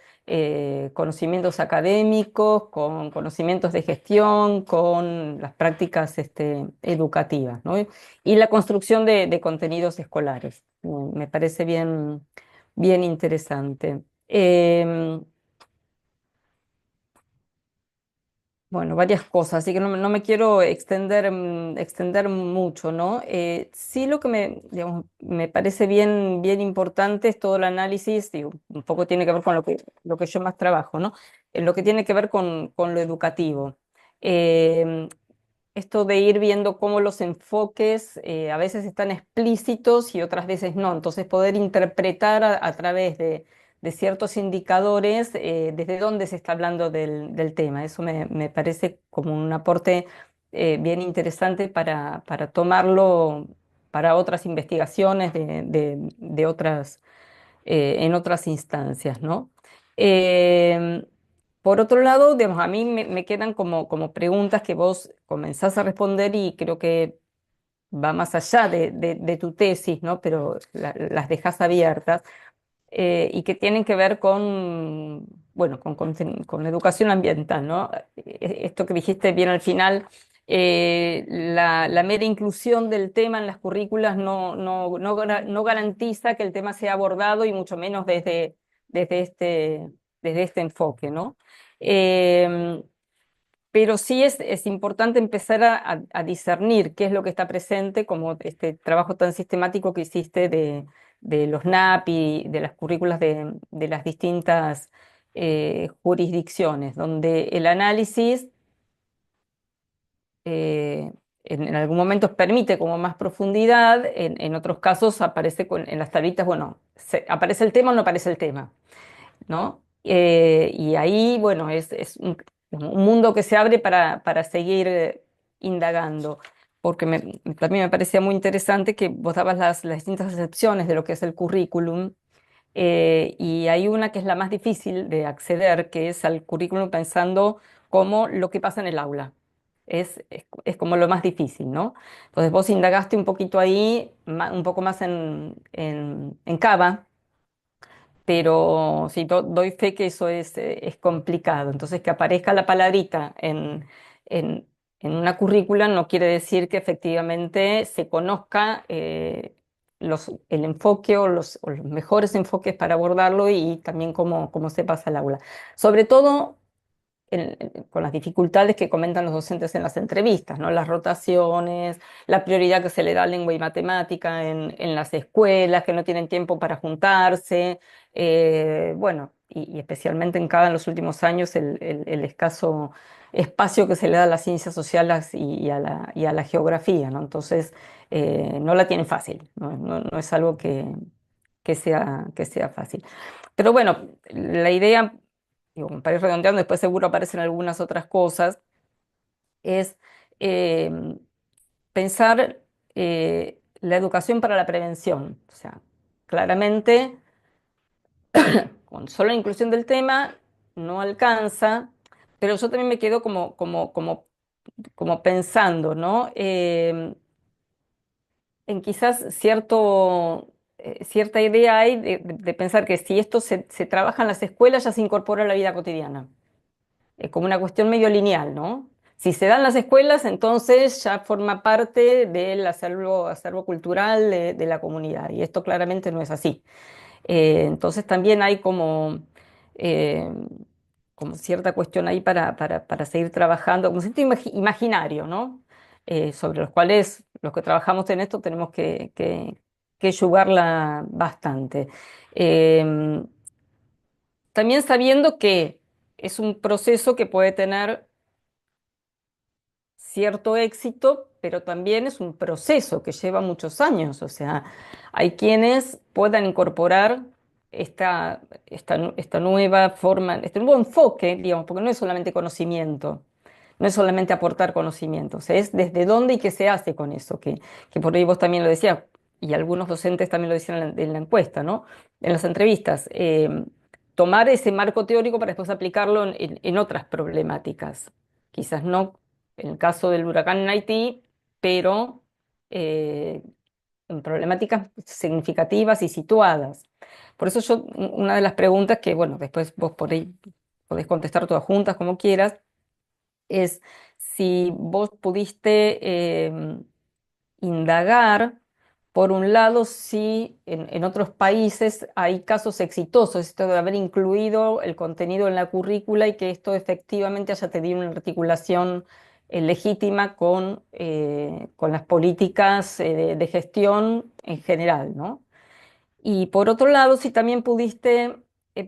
conocimientos académicos con conocimientos de gestión, con las prácticas educativas, ¿no? Y la construcción de contenidos escolares. Me parece bien interesante. Bueno, varias cosas, así que no me quiero extender mucho, ¿no? Sí lo que digamos, me parece bien importante es todo el análisis, digo, un poco tiene que ver con lo que yo más trabajo, ¿no? En lo que tiene que ver con lo educativo. Eh, Esto de ir viendo cómo los enfoques a veces están explícitos y otras veces no. Entonces, poder interpretar a través de ciertos indicadores desde dónde se está hablando del tema. Eso me parece como un aporte bien interesante para tomarlo para otras investigaciones de en otras instancias, ¿no? Em, por otro lado, digamos, a mí me quedan como preguntas que vos comenzás a responder y creo que va más allá de tu tesis, ¿no? Pero las dejas abiertas, y que tienen que ver con, bueno, con la educación ambiental, ¿no? Esto que dijiste bien al final, la mera inclusión del tema en las currículas no garantiza que el tema sea abordado y mucho menos desde desde este enfoque, ¿no? Eh, pero sí es importante empezar a discernir qué es lo que está presente, como este trabajo tan sistemático que hiciste de los NAP y de las currículas de las distintas jurisdicciones, donde el análisis eh, en algunos momentos permite como más profundidad, en otros casos aparece en las tablitas, bueno, aparece el tema o no aparece el tema, ¿no? Y ahí, bueno, es un mundo que se abre para seguir indagando, porque también me parecía muy interesante que vos dabas las distintas acepciones de lo que es el currículum, y hay una que es la más difícil de acceder, que es al currículum pensando como lo que pasa en el aula. Es como lo más difícil, ¿no? Entonces vos indagaste un poquito ahí, un poco más en Cava, pero sí, doy fe que eso es complicado. Entonces, que aparezca la palabrita en, en una currícula no quiere decir que efectivamente se conozca el enfoque o los mejores enfoques para abordarlo y también cómo se pasa al aula. Sobre todo con las dificultades que comentan los docentes en las entrevistas, ¿no? Las rotaciones, la prioridad que se le da a lengua y matemática en las escuelas, que no tienen tiempo para juntarse, bueno, y especialmente en los últimos años el escaso espacio que se le da a las ciencias sociales y a la geografía, ¿no? Entonces, no la tienen fácil, no es algo que sea fácil. Pero bueno, la idea, digo, para ir redondeando, después seguro aparecen algunas otras cosas, es eh, pensar la educación para la prevención. O sea, claramente, con solo la inclusión del tema no alcanza, pero yo también me quedo como pensando, ¿no? En quizás cierta idea hay de pensar que si esto se trabaja en las escuelas ya se incorpora a la vida cotidiana. Como una cuestión medio lineal, ¿no? Si se dan las escuelas, entonces ya forma parte del acervo cultural de la comunidad, y esto claramente no es así. Entonces también hay eh, como cierta cuestión ahí para seguir trabajando, como cierto imaginario, ¿no? Sobre los cuales los que trabajamos en esto tenemos que yugarla bastante. Eh, También sabiendo que es un proceso que puede tener cierto éxito, pero también es un proceso que lleva muchos años. O sea, hay quienes puedan incorporar esta nueva forma, este nuevo enfoque, digamos, porque no es solamente conocimiento, no es solamente aportar conocimiento, o sea, es desde dónde y qué se hace con eso, que por ahí vos también lo decías, y algunos docentes también lo decían en la encuesta, ¿no? En las entrevistas. Tomar ese marco teórico para después aplicarlo en otras problemáticas. Quizás no en el caso del huracán en Haití, pero eh, en problemáticas significativas y situadas. Por eso una de las preguntas que, bueno, después vos por ahí podés contestar todas juntas como quieras, es si vos pudiste indagar, por un lado, si en otros países hay casos exitosos, esto de haber incluido el contenido en la currícula y que esto efectivamente haya tenido una articulación legítima con las políticas de gestión en general, ¿no? Y por otro lado, si también pudiste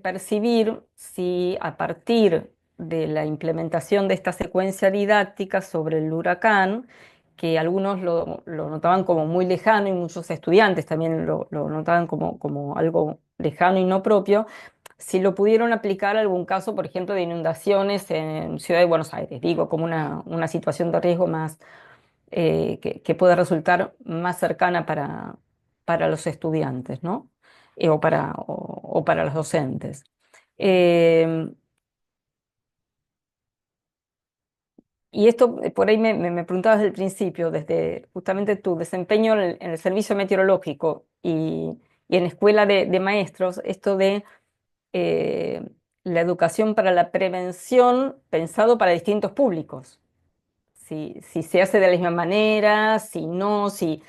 percibir si a partir de la implementación de esta secuencia didáctica sobre el huracán, que algunos lo notaban como muy lejano y muchos estudiantes también lo notaban como algo lejano y no propio, si lo pudieron aplicar a algún caso, por ejemplo, de inundaciones en Ciudad de Buenos Aires, digo, como una situación de riesgo más que pueda resultar más cercana para los estudiantes, ¿no? O para los docentes. Eh, y esto por ahí me preguntabas desde el principio, desde justamente tu desempeño en el servicio meteorológico y en escuela de maestros, esto de eh, la educación para la prevención pensado para distintos públicos. Si se hace de la misma manera, si no, si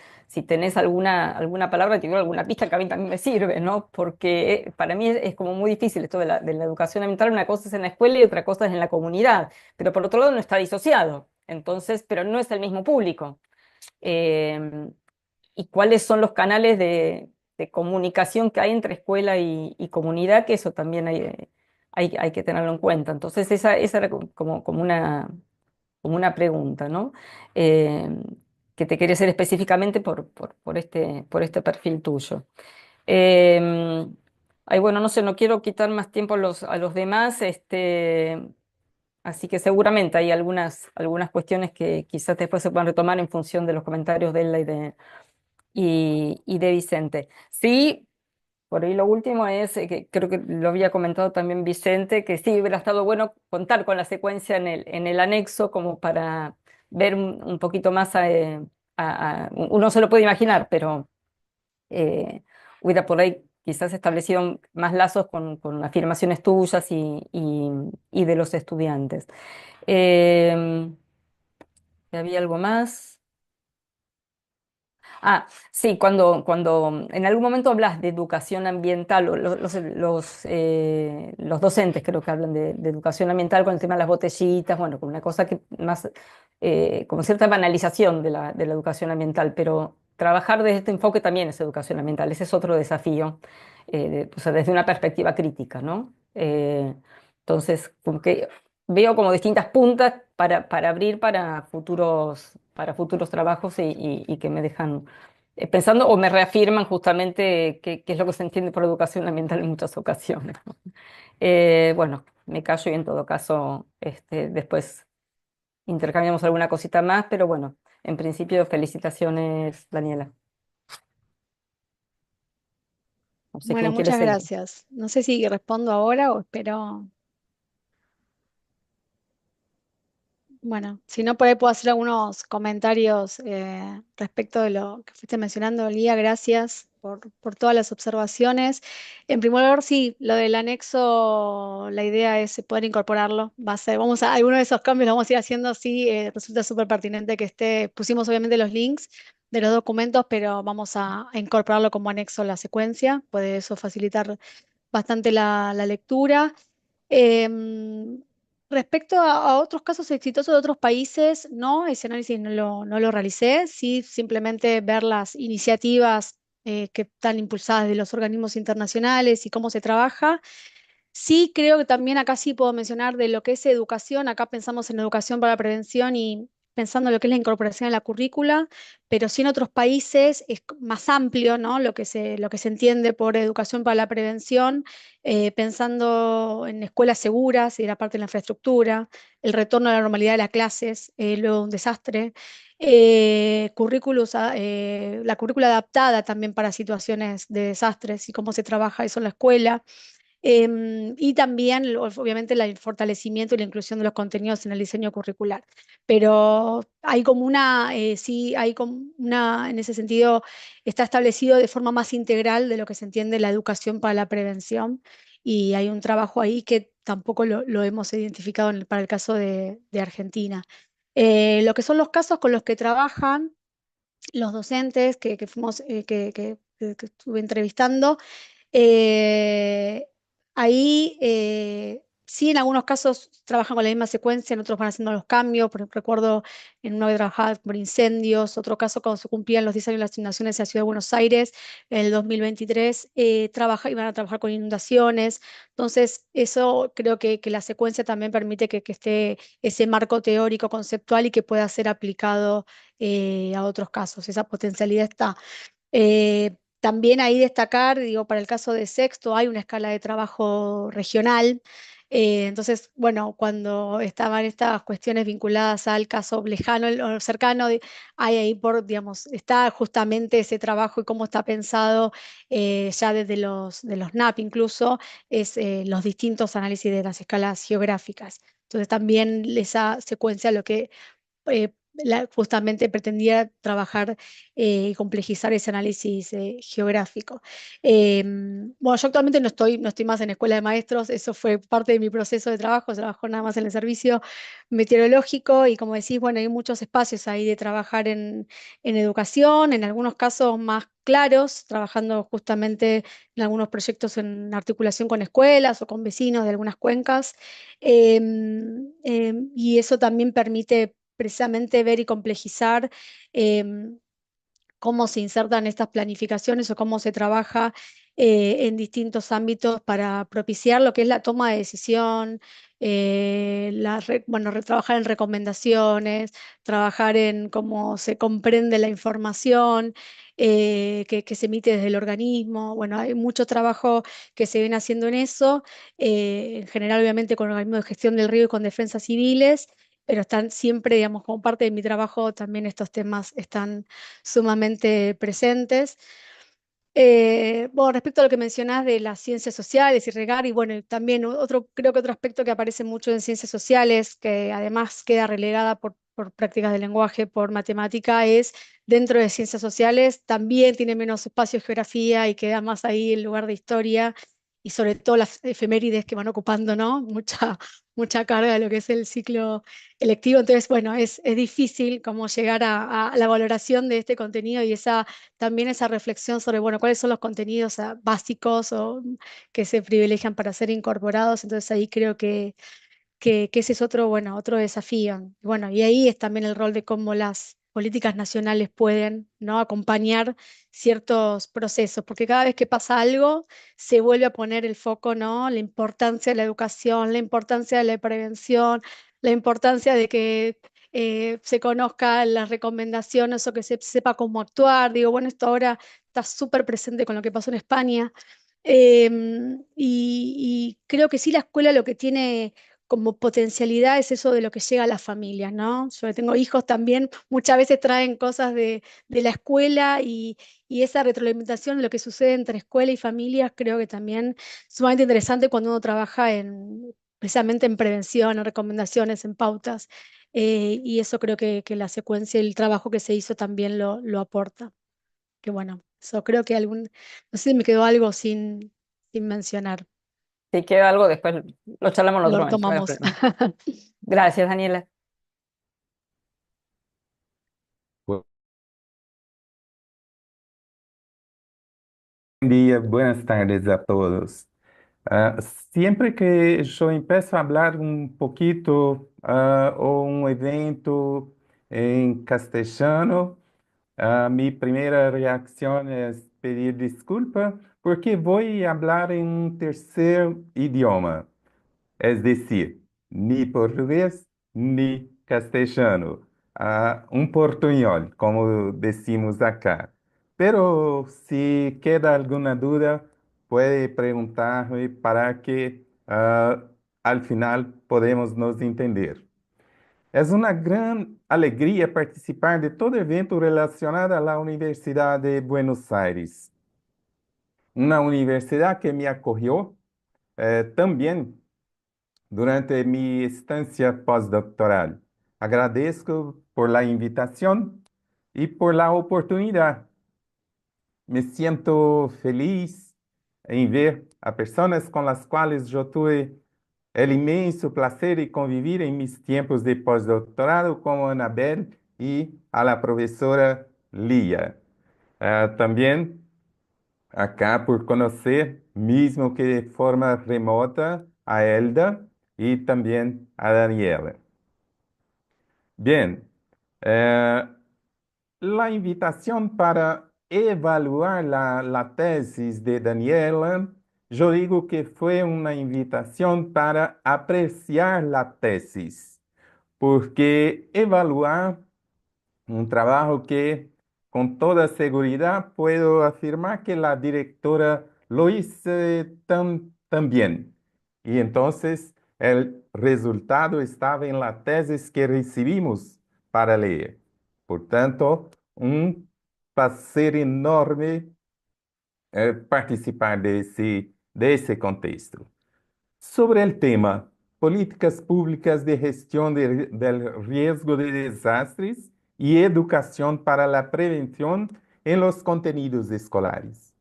tenés alguna palabra, te digo alguna pista que a mí también me sirve, ¿no? Porque para mí es como muy difícil esto de la educación ambiental. Una cosa es en la escuela y otra cosa es en la comunidad, pero por otro lado no está disociado, entonces, pero no es el mismo público. Eh, ¿Y cuáles son los canales de comunicación que hay entre escuela y comunidad? Que eso también hay que tenerlo en cuenta. Entonces, esa era como una pregunta, ¿no? Eh, que te quería hacer específicamente por este perfil tuyo. Eh, Ay, bueno, no sé, no quiero quitar más tiempo a los demás, así que seguramente hay algunas cuestiones que quizás después se puedan retomar en función de los comentarios de Ella y de Vicente. Sí, por ahí lo último es, que creo que lo había comentado también Vicente, que sí hubiera estado bueno contar con la secuencia en el anexo como para ver un poquito más uno se lo puede imaginar, pero hubiera por ahí quizás establecido más lazos con afirmaciones tuyas y de los estudiantes. Eh, ¿Había algo más? Ah, sí, cuando en algún momento hablas de educación ambiental, o los docentes creo que hablan de educación ambiental con el tema de las botellitas, bueno, con una cosa que más, como cierta banalización de la educación ambiental, pero trabajar desde este enfoque también es educación ambiental, ese es otro desafío, o sea, desde una perspectiva crítica, ¿no? Entonces, como que veo como distintas puntas para abrir para futuros trabajos y que me dejan pensando o me reafirman justamente qué es lo que se entiende por educación ambiental en muchas ocasiones, ¿no? Bueno, me callo y en todo caso después intercambiamos alguna cosita más, pero bueno, en principio felicitaciones, Daniela. No sé Bueno, quién quiere muchas seguir. gracias. No sé si respondo ahora o espero. Bueno, si no, por ahí puedo hacer algunos comentarios respecto de lo que fuiste mencionando, Lía. Gracias por todas las observaciones. En primer lugar, sí, lo del anexo, la idea es poder incorporarlo. Va a ser, algunos de esos cambios los vamos a ir haciendo, sí, resulta súper pertinente que esté. Pusimos obviamente los links de los documentos, pero vamos a incorporarlo como anexo a la secuencia. Puede eso facilitar bastante la lectura. Em, Respecto a otros casos exitosos de otros países, no, ese análisis no lo realicé, sí simplemente ver las iniciativas que están impulsadas de los organismos internacionales y cómo se trabaja. Sí, creo que también acá sí puedo mencionar de lo que es educación. Acá pensamos en educación para la prevención y pensando en lo que es la incorporación en la currícula, pero sí en otros países es más amplio, ¿no? Lo que se entiende por educación para la prevención, pensando en escuelas seguras y la parte de la infraestructura, el retorno a la normalidad de las clases, luego de un desastre. La currícula adaptada también para situaciones de desastres y cómo se trabaja eso en la escuela. Y también, obviamente, el fortalecimiento y la inclusión de los contenidos en el diseño curricular. Pero hay como sí, hay como en ese sentido, está establecido de forma más integral de lo que se entiende la educación para la prevención. Y hay un trabajo ahí que tampoco lo hemos identificado para el caso de Argentina. Lo que son los casos con los que trabajan los docentes que fuimos, que estuve entrevistando. Eh, Ahí sí, en algunos casos trabajan con la misma secuencia, en otros van haciendo los cambios. Por ejemplo, recuerdo en uno que trabajaba por incendios, otro caso cuando se cumplían los 10 años de las inundaciones en la Ciudad de Buenos Aires, en el 2023, iban a trabajar con inundaciones. Entonces, eso creo que la secuencia también permite que esté ese marco teórico, conceptual y que pueda ser aplicado a otros casos. Esa potencialidad está. También ahí destacar, digo, para el caso de Sexto hay una escala de trabajo regional. Entonces, bueno, cuando estaban estas cuestiones vinculadas al caso lejano o cercano, hay ahí digamos, está justamente ese trabajo y cómo está pensado ya desde de los NAP incluso, es los distintos análisis de las escalas geográficas. Entonces también esa secuencia lo que justamente pretendía trabajar y complejizar ese análisis geográfico. Bueno, yo actualmente no estoy más en escuela de maestros, eso fue parte de mi proceso de trabajo, trabajo nada más en el servicio meteorológico y como decís, bueno, hay muchos espacios ahí de trabajar en educación, en algunos casos más claros, trabajando justamente en algunos proyectos en articulación con escuelas o con vecinos de algunas cuencas. Y eso también permite precisamente ver y complejizar cómo se insertan estas planificaciones o cómo se trabaja en distintos ámbitos para propiciar lo que es la toma de decisión, bueno, trabajar en recomendaciones, trabajar en cómo se comprende la información que se emite desde el organismo. Bueno, hay mucho trabajo que se viene haciendo en eso, en general obviamente con organismos de gestión del río y con defensas civiles, pero están siempre, digamos, como parte de mi trabajo, también estos temas están sumamente presentes. Bueno, respecto a lo que mencionás de las ciencias sociales y regar, y bueno, y también otro, creo que otro aspecto que aparece mucho en ciencias sociales, que además queda relegada por prácticas de lenguaje, por matemática, es dentro de ciencias sociales, también tiene menos espacio de geografía y queda más ahí en lugar de historia, y sobre todo las efemérides que van ocupando, ¿no? Mucha carga de lo que es el ciclo electivo. Entonces, bueno, es difícil como llegar a la valoración de este contenido y también esa reflexión sobre, bueno, cuáles son los contenidos básicos o que se privilegian para ser incorporados. Entonces ahí creo que ese es otro, bueno, otro desafío. Bueno, y ahí es también el rol de cómo las políticas nacionales pueden, ¿no? acompañar ciertos procesos, porque cada vez que pasa algo se vuelve a poner el foco, ¿no? La importancia de la educación, la importancia de la prevención, la importancia de que se conozcan las recomendaciones o que se sepa cómo actuar. Digo, bueno, esto ahora está súper presente con lo que pasó en España. Y creo que sí, la escuela lo que tiene como potencialidad es eso de lo que llega a las familias, ¿no? Yo que tengo hijos también, muchas veces traen cosas de la escuela y esa retroalimentación de lo que sucede entre escuela y familias, creo que también es sumamente interesante cuando uno trabaja precisamente en prevención, en recomendaciones, en pautas. Y eso creo que la secuencia y el trabajo que se hizo también lo aporta. Que bueno, eso creo que no sé si me quedó algo sin mencionar. Si queda algo, después lo charlamos en otro Lo momento, no hay tomamos. problema. Gracias, Daniela. Buen día, buenas tardes a todos. Ah, siempre que yo empiezo a hablar un poquito o un evento en castellano, mi primera reacción es pedir disculpa porque voy a hablar en un tercer idioma. Es decir, ni portugués ni castellano, un portuñol, como decimos acá. Pero si queda alguna duda, puede preguntarme para que al final podemos nos entender. Es una gran alegría participar de todo evento relacionado a la Universidad de Buenos Aires, una universidad que me acogió también durante mi estancia postdoctoral. Agradezco por la invitación y por la oportunidad. Me siento feliz en ver a personas con las cuales yo tuve el inmenso placer de convivir en mis tiempos de postdoctorado, como Anabel y a la profesora Lía. También acá por conocer, mismo que de forma remota, a Elda y también a Daniela. Bien, eh, la invitación para evaluar la tesis de Daniela, yo digo que fue una invitación para apreciar la tesis, porque evaluar un trabajo que con toda seguridad puedo afirmar que la directora lo hizo tan bien. Y entonces el resultado estaba en la tesis que recibimos para leer. Por tanto, un placer enorme participar de ese contexto. Sobre el tema, políticas públicas de gestión del riesgo de desastres y educación para la prevención en los contenidos escolares.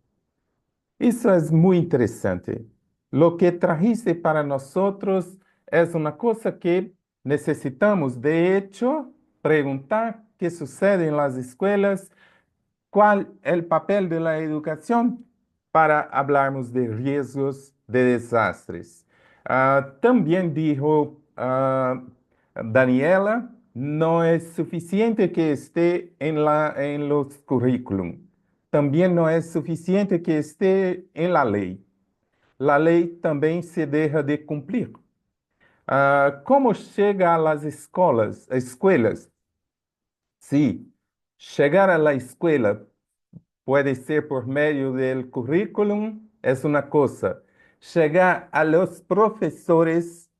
Isso é muito interessante. Lo que trajiste para nosotros es una cosa que necesitamos, de hecho, preguntar qué sucede en las escuelas, cuál es el papel de la educación para hablarmos de riesgos de desastres. También dijo Daniela, no es suficiente que esté en los currículum. También no es suficiente que esté en la ley. La ley también se deja de cumplir. ¿Cómo llega a las escuelas? Sí, llegar a la escuela puede ser por medio del currículum, es una cosa. Llegar a los profesores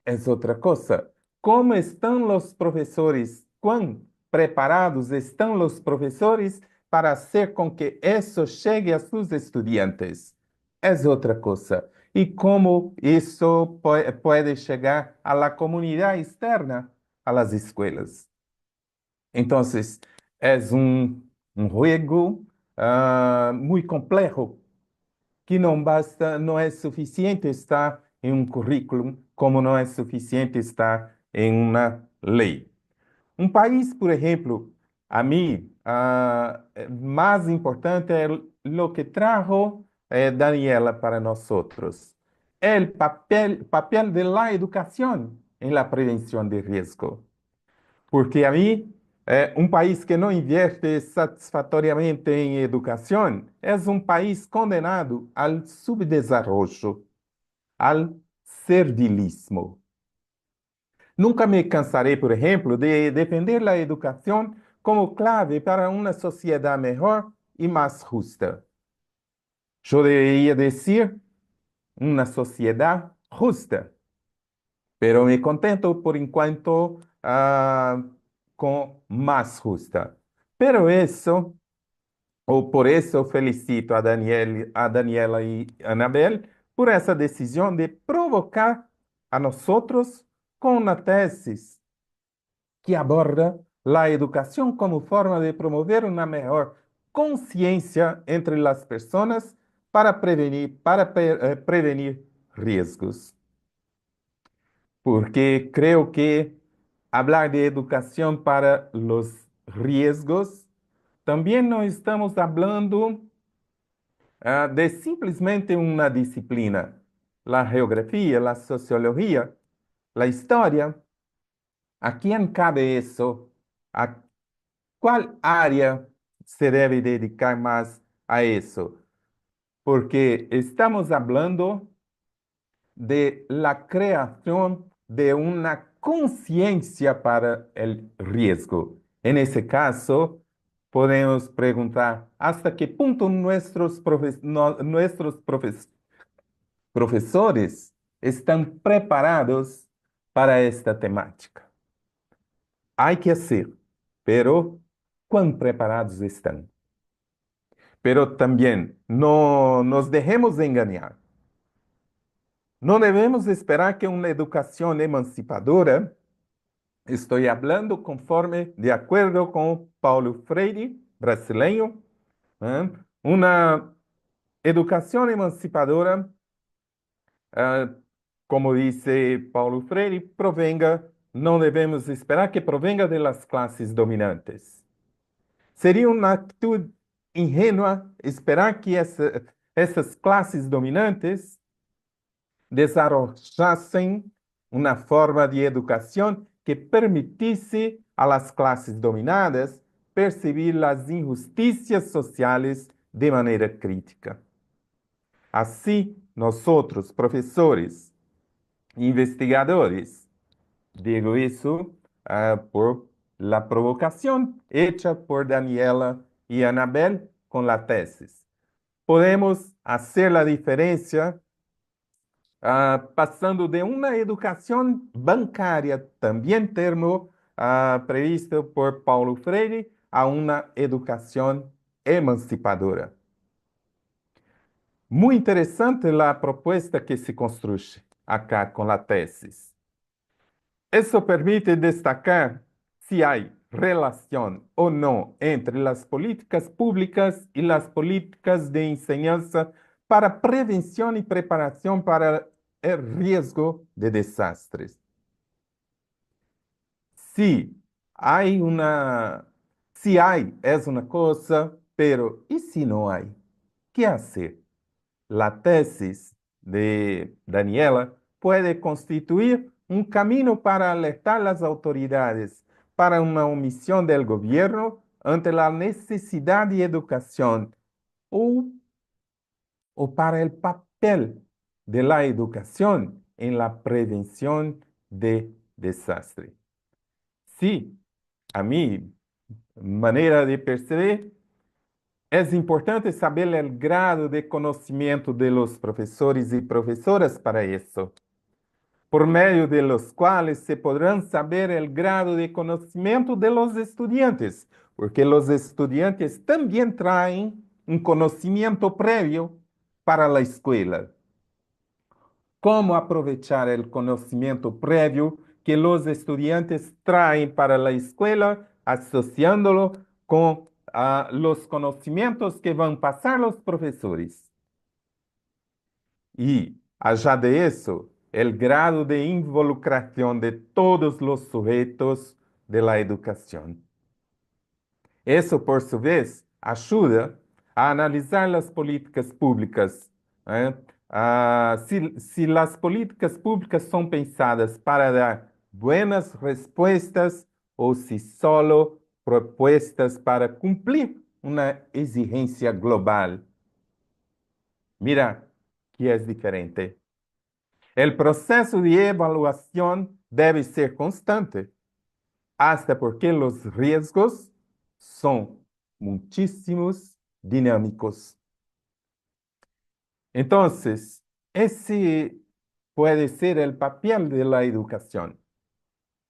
es otra cosa. ¿Cómo están los profesores? ¿Cuán preparados están los profesores para hacer con que eso llegue a sus estudiantes? Es otra cosa. Y cómo eso puede llegar a la comunidad externa, a las escuelas. Entonces, es un juego muy complejo que não basta, não é suficiente estar em um currículo, como não é suficiente estar em uma lei. Um país, por exemplo, a mim, mais importante é o que trajo Daniela para nós outros. El papel de la educación en la prevención de riesgo. Porque a mí, un país que no invierte satisfactoriamente en educación es un país condenado al subdesarrollo, al servilismo. Nunca me cansaré, por ejemplo, de defender la educación como clave para una sociedad mejor y más justa. Yo debería decir una sociedad justa, pero me contento por enquanto con más justa. Pero eso, o por eso felicito a Daniela y Anabel por esa decisión de provocar a nosotros con una tesis que aborda la educación como forma de promover una mejor conciencia entre las personas para prevenir riesgos. Porque creo que hablar de educación para los riesgos, también no estamos hablando de simplesmente una disciplina. La geografía, la sociología, la historia. ¿A quién cabe eso? ¿A cuál área se debe dedicar más a eso? Porque estamos hablando de la creación de una conciencia para el riesgo. En ese caso, podemos preguntar hasta qué punto nuestros profesores están preparados para esta temática. Hay que hacer, pero ¿cuán preparados están? Pero también no nos dejemos engañar. No debemos esperar que una educación emancipadora, estoy hablando conforme, de acuerdo con Paulo Freire, brasileño, una educación emancipadora, como dice Paulo Freire, no debemos esperar que provenga de las clases dominantes. Sería una actitud ingenua esperar que essas classes dominantes desarrollasen una forma de educación que permitisse a las clases dominadas percibir las injusticias sociales de manera crítica. Así, nosotros, profesores, investigadores, digo eso por la provocación hecha por Daniela y Anabel con la tesis. Podemos hacer la diferencia passando de uma educação bancária, também termo previsto por Paulo Freire, a uma educação emancipadora. Muito interessante a proposta que se construye. acá con la tesis. Eso permite destacar si hay relación o no entre las políticas públicas y las políticas de enseñanza para prevención y preparación para el riesgo de desastres. Si hay si hay es una cosa, pero ¿y si no hay? ¿Qué hacer? La tesis de Daniela puede constituir un camino para alertar a las autoridades para una omisión del gobierno ante la necesidad de educación o, o para el papel de la educación en la prevención de desastre. Sí, a mi manera de percibir, es importante saber el grado de conocimiento de los profesores y profesoras para eso, por medio de los cuales se podrán saber el grado de conocimiento de los estudiantes, porque los estudiantes también traen un conocimiento previo para la escuela. ¿Cómo aprovechar el conocimiento previo que los estudiantes traen para la escuela, asociándolo con los conocimientos que van a pasar los profesores? Y allá de eso, el grado de involucración de todos los sujetos de la educación. Eso, por su vez, ayuda a analizar las políticas públicas. ¿Eh? Si las políticas públicas son pensadas para dar buenas respuestas o si solo propuestas para cumplir una exigencia global. Mira que es diferente. El proceso de evaluación debe ser constante, hasta porque los riesgos son muchísimos, dinámicos. Entonces, ese puede ser el papel de la educación.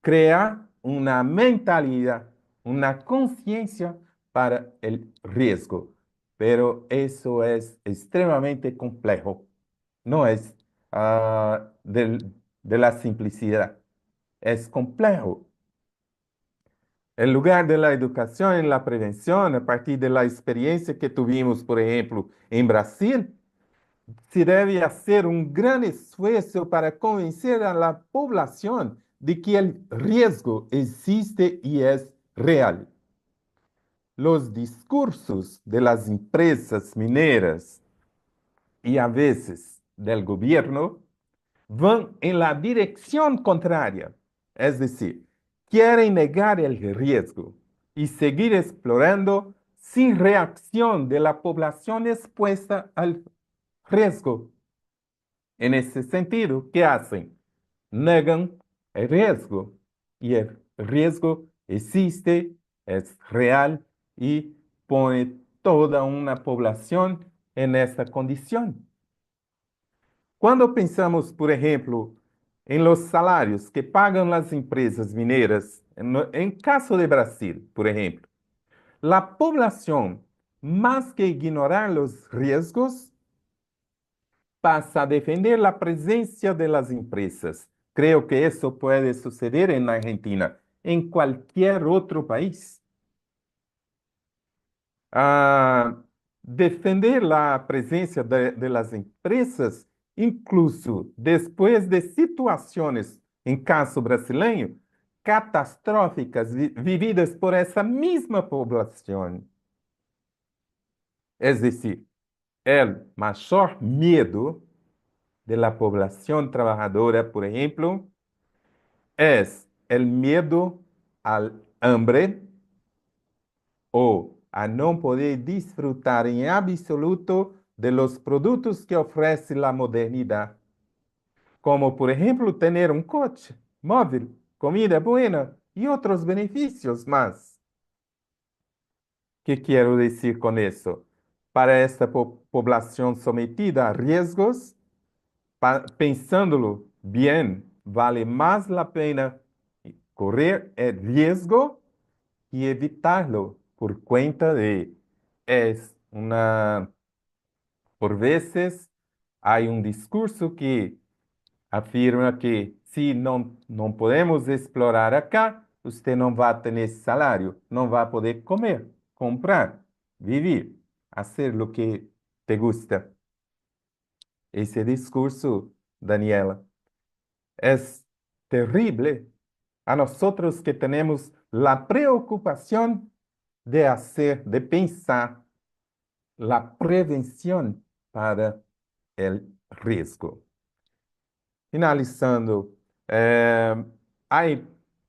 Crear una mentalidad, una conciencia para el riesgo. Pero eso es extremadamente complejo. No es de la simplicidad. Es complejo. El lugar de la educación en la prevención, a partir de la experiencia que tuvimos, por ejemplo, en Brasil, se debe hacer un gran esfuerzo para convencer a la población de que el riesgo existe y es real. Los discursos de las empresas mineras y a veces del gobierno van en la dirección contraria, es decir, quieren negar el riesgo y seguir explorando sin reacción de la población expuesta al riesgo. En ese sentido, ¿qué hacen? Negan el riesgo y el riesgo existe, es real y pone toda una población en esa condición. Cuando pensamos, por ejemplo, en los salarios que pagan las empresas mineras, en caso de Brasil, por ejemplo, la población, más que ignorar los riesgos, pasa a defender la presencia de las empresas. Creo que eso puede suceder en Argentina, en cualquier otro país. Defender la presencia de las empresas, incluso después de situaciones, en caso brasileño, catastróficas vividas por esa misma población. Es decir, el mayor miedo de la población trabajadora, por ejemplo, es el miedo al hambre o a no poder disfrutar en absoluto de los productos que ofrece la modernidad, como por ejemplo tener un coche, móvil, comida buena y otros beneficios más. ¿Qué quiero decir con eso? Para esta población sometida a riesgos, pensándolo bien, vale más la pena correr el riesgo y evitarlo por cuenta de por veces hay un discurso que afirma que se não podemos explorar acá, você não vai ter salário, não vai poder comer, comprar, viver, fazer o que te gusta. Esse discurso, Daniela, é terrible a nosotros que tenemos la preocupación de hacer, de pensar la prevención para el riesgo. Finalizando, há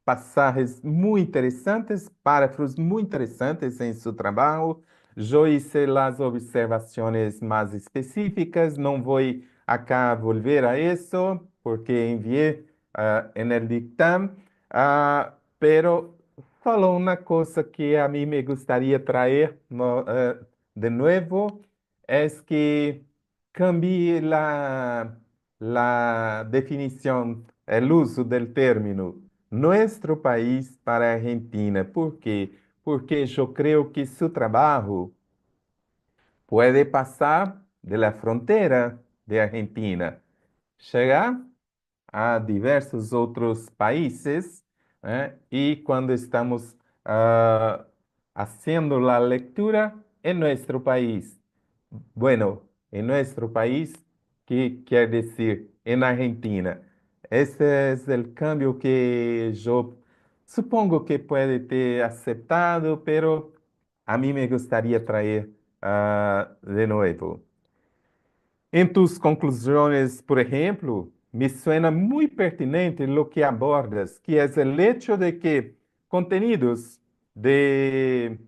passagens muito interessantes, parágrafos muito interessantes em seu trabalho. Eu hice as observações mais específicas, não vou acá volver a isso, porque enviei en el dictamen, pero solo uma coisa que a mim me gostaria trazer de novo é que cambie la definición, el uso del término nuestro país para Argentina. ¿Por qué? Porque yo creo que su trabajo puede pasar de la frontera de Argentina, llegar a diversos outros países, y cuando estamos haciendo la lectura en nuestro país. Bueno, en nuestro país, ¿qué quiere decir? En Argentina. Ese es el cambio que yo supongo que puede ter aceptado, pero a mí me gustaría traer de nuevo. En tus conclusiones, por ejemplo, me suena muy pertinente lo que abordas, que es el hecho de que contenidos de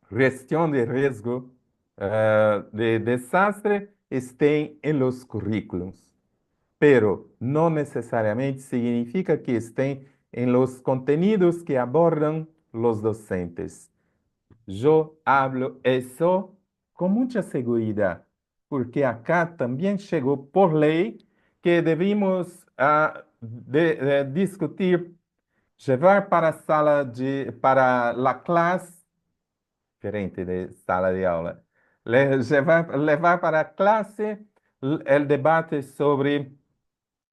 gestión de riesgo, de desastre, estén en los currículos, pero no necesariamente significa que estén en los contenidos que abordan los docentes. Yo hablo eso con mucha seguridad, porque acá también llegó por ley que debimos de discutir, llevar para la clase, diferente de sala de aula, levar para a clase o debate sobre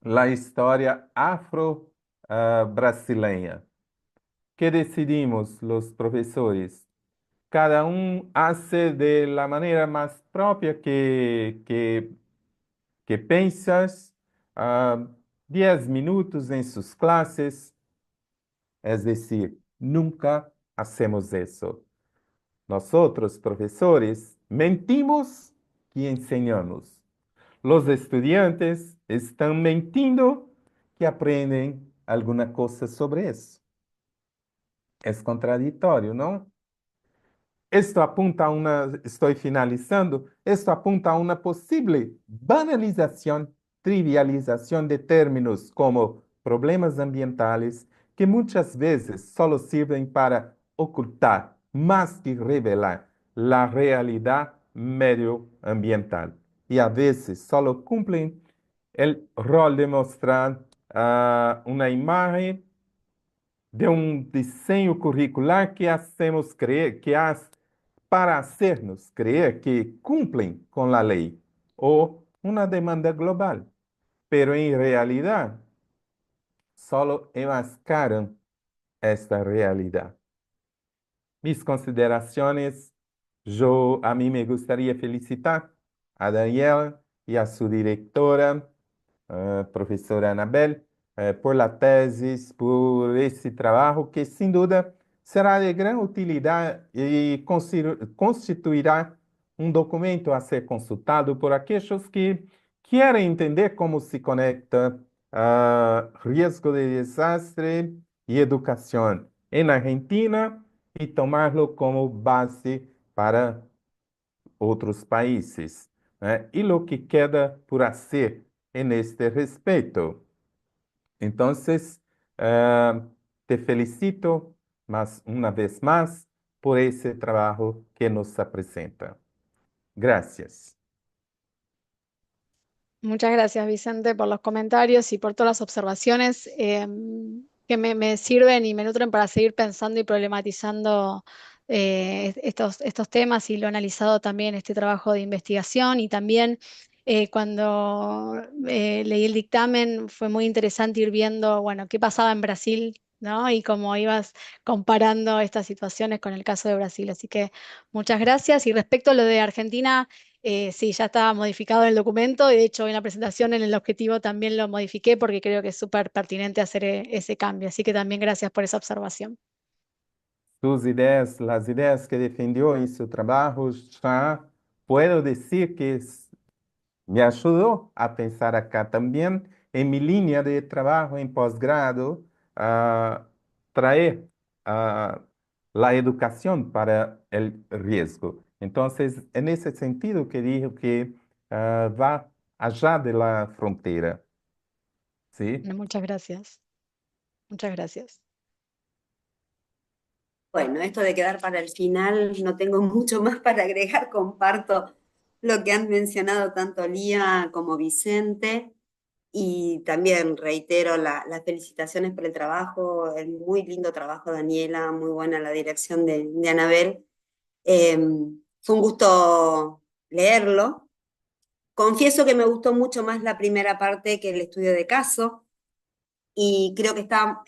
a história afro-brasileña. ¿Qué decidimos los profesores? Cada hace de la manera más propia que pensas, 10 minutos en sus clases, es decir, nunca hacemos eso. Nosotros, profesores, mentimos y enseñamos. Los estudiantes están mentindo que aprenden alguna cosa sobre eso. Es contradictorio, ¿no? Esto apunta a estoy finalizando, esto apunta a una posible banalización, trivialización de términos como problemas ambientales, que muchas veces solo sirven para ocultar, más que revelar, la realidad medioambiental. Y a veces solo cumplen el rol de mostrar una imagen de diseño curricular que hacemos creer, para hacernos creer que cumplen con la ley o una demanda global, pero en realidad solo enmascaran esta realidad. Mis consideraciones, a mí me gustaría felicitar a Daniela y a su directora, professora Anabel, por la tesis, por esse trabalho que, sem dúvida, será de grande utilidade e constituirá um documento a ser consultado por aqueles que querem entender como se conecta risco de desastre e educação em Argentina e tomá-lo como base para outros países, né? E o que queda por fazer en este respeto. Entonces, te felicito más una vez más por ese trabajo que nos presenta. Gracias. Muchas gracias, Vicente, por los comentarios y por todas las observaciones que me sirven y me nutren para seguir pensando y problematizando estos temas y lo analizado también este trabajo de investigación y también Cuando leí el dictamen fue muy interesante ir viendo, bueno, qué pasaba en Brasil, ¿no? Y cómo ibas comparando estas situaciones con el caso de Brasil. Así que muchas gracias. Y respecto a lo de Argentina, sí, ya está modificado el documento. Y de hecho, en la presentación, en el objetivo también lo modifiqué porque creo que es súper pertinente hacer ese cambio. Así que también gracias por esa observación. Sus ideias, as ideias que defendeu em seu trabalho, já puedo dizer que me ajudou a pensar acá também em minha linha de trabalho em pós-grado, a trazer a educação para o risco. Então, é nesse sentido que digo que va allá de la frontera, ¿sí? Bueno, muchas gracias. Muchas gracias. Bueno, esto de quedar para el final, no tengo mucho más para agregar, comparto lo que han mencionado tanto Lía como Vicente, y también reitero las felicitaciones por el trabajo, el muy lindo trabajo, Daniela, muy buena la dirección de Anabel. Fue un gusto leerlo. Confieso que me gustó mucho más la primera parte que el estudio de caso, y creo que está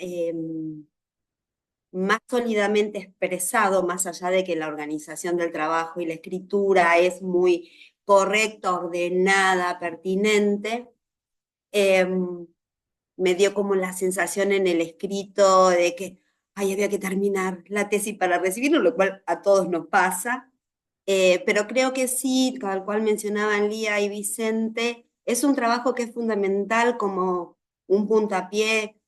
más sólidamente expresado, más allá de que la organización del trabajo y la escritura es muy correcta, ordenada, pertinente. Me dio como la sensación en el escrito de que había que terminar la tesis para recibirlo, lo cual a todos nos pasa. Pero creo que sí, tal cual mencionaban Lía y Vicente, es un trabajo que es fundamental como un puntapié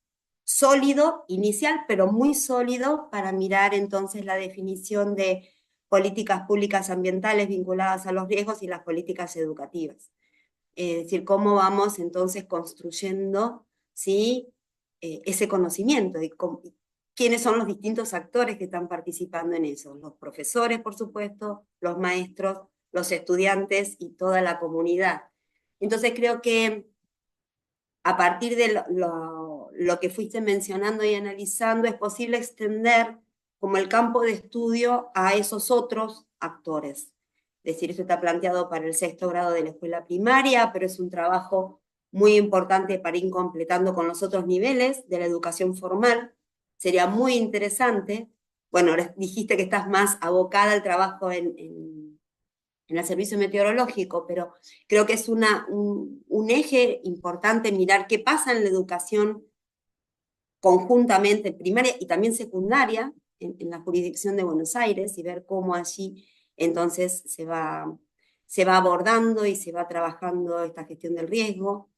sólido, inicial, pero muy sólido para mirar entonces la definición de políticas públicas ambientales vinculadas a los riesgos y las políticas educativas. Es decir, cómo vamos entonces construyendo, ¿sí? Ese conocimiento y quiénes son los distintos actores que están participando en eso. Los profesores, por supuesto, los maestros, los estudiantes y toda la comunidad. Entonces creo que a partir de lo que fuiste mencionando y analizando, es posible extender como el campo de estudio a esos otros actores. Es decir, esto está planteado para el 6º grado de la escuela primaria, pero es un trabajo muy importante para ir completando con los otros niveles de la educación formal. Sería muy interesante, bueno, dijiste que estás más abocada al trabajo en el servicio meteorológico, pero creo que es un eje importante mirar qué pasa en la educación conjuntamente, primaria y también secundaria, en la jurisdicción de Buenos Aires, y ver cómo allí entonces se va abordando y se va trabajando esta gestión del riesgo.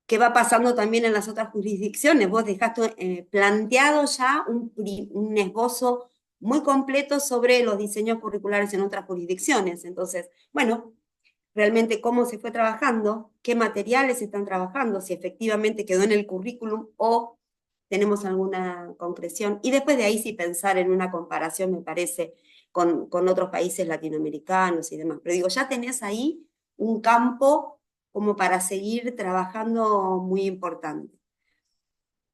¿Qué va pasando también en las otras jurisdicciones? Vos dejaste planteado ya un esbozo muy completo sobre los diseños curriculares en otras jurisdicciones. Entonces, bueno, realmente cómo se fue trabajando, qué materiales se están trabajando, si efectivamente quedó en el currículum o tenemos alguna concreción. Y después de ahí sí pensar en una comparación, me parece, con otros países latinoamericanos y demás. Pero digo, ya tenés ahí un campo como para seguir trabajando muy importante.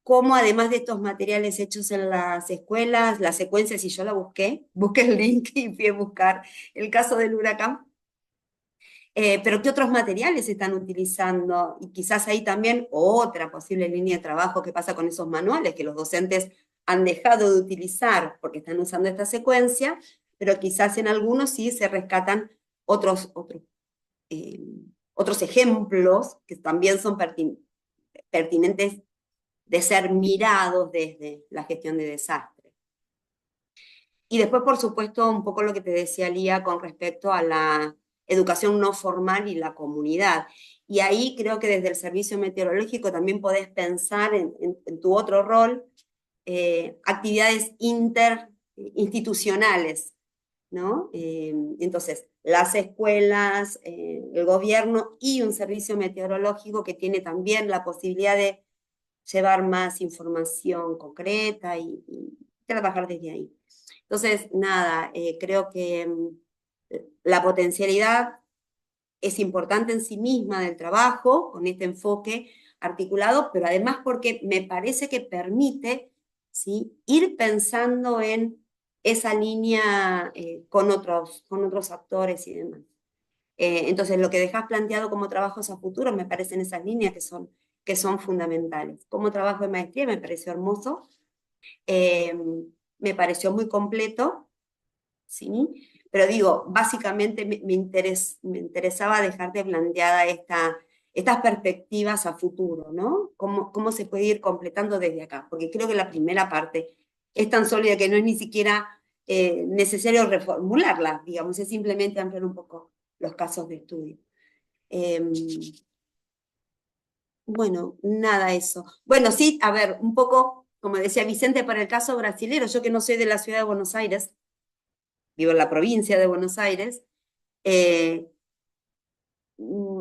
Como además de estos materiales hechos en las escuelas, la secuencia, si yo la busqué el link y fui a buscar el caso del huracán, pero ¿qué otros materiales se están utilizando? Y quizás ahí también otra posible línea de trabajo, ¿qué pasa con esos manuales que los docentes han dejado de utilizar porque están usando esta secuencia, pero quizás en algunos sí se rescatan otros ejemplos que también son pertinentes de ser mirados desde la gestión de desastres. Y después, por supuesto, un poco lo que te decía Lía con respecto a la educación no formal y la comunidad. Y ahí creo que desde el servicio meteorológico también podés pensar en tu otro rol, actividades interinstitucionales, ¿no? Entonces, las escuelas, el gobierno y un servicio meteorológico que tiene también la posibilidad de llevar más información concreta y trabajar desde ahí. Entonces, nada, creo que la potencialidad es importante en sí misma del trabajo, con este enfoque articulado, pero además porque me parece que permite, ¿sí?, ir pensando en esa línea con otros actores y demás. Entonces, lo que dejas planteado como trabajos a futuro me parecen esas líneas que son fundamentales. Como trabajo de maestría me pareció hermoso, eh, me pareció muy completo, ¿sí? Pero digo, básicamente me interesaba dejarte planteada estas perspectivas a futuro, ¿no? Cómo se puede ir completando desde acá, porque creo que la primera parte es tan sólida que no es ni siquiera necesario reformularla, digamos, es simplemente ampliar un poco los casos de estudio. Bueno, nada eso. Bueno, sí, a ver, un poco, como decía Vicente, para el caso brasilero, yo que no soy de la ciudad de Buenos Aires, vivo en la provincia de Buenos Aires, eh,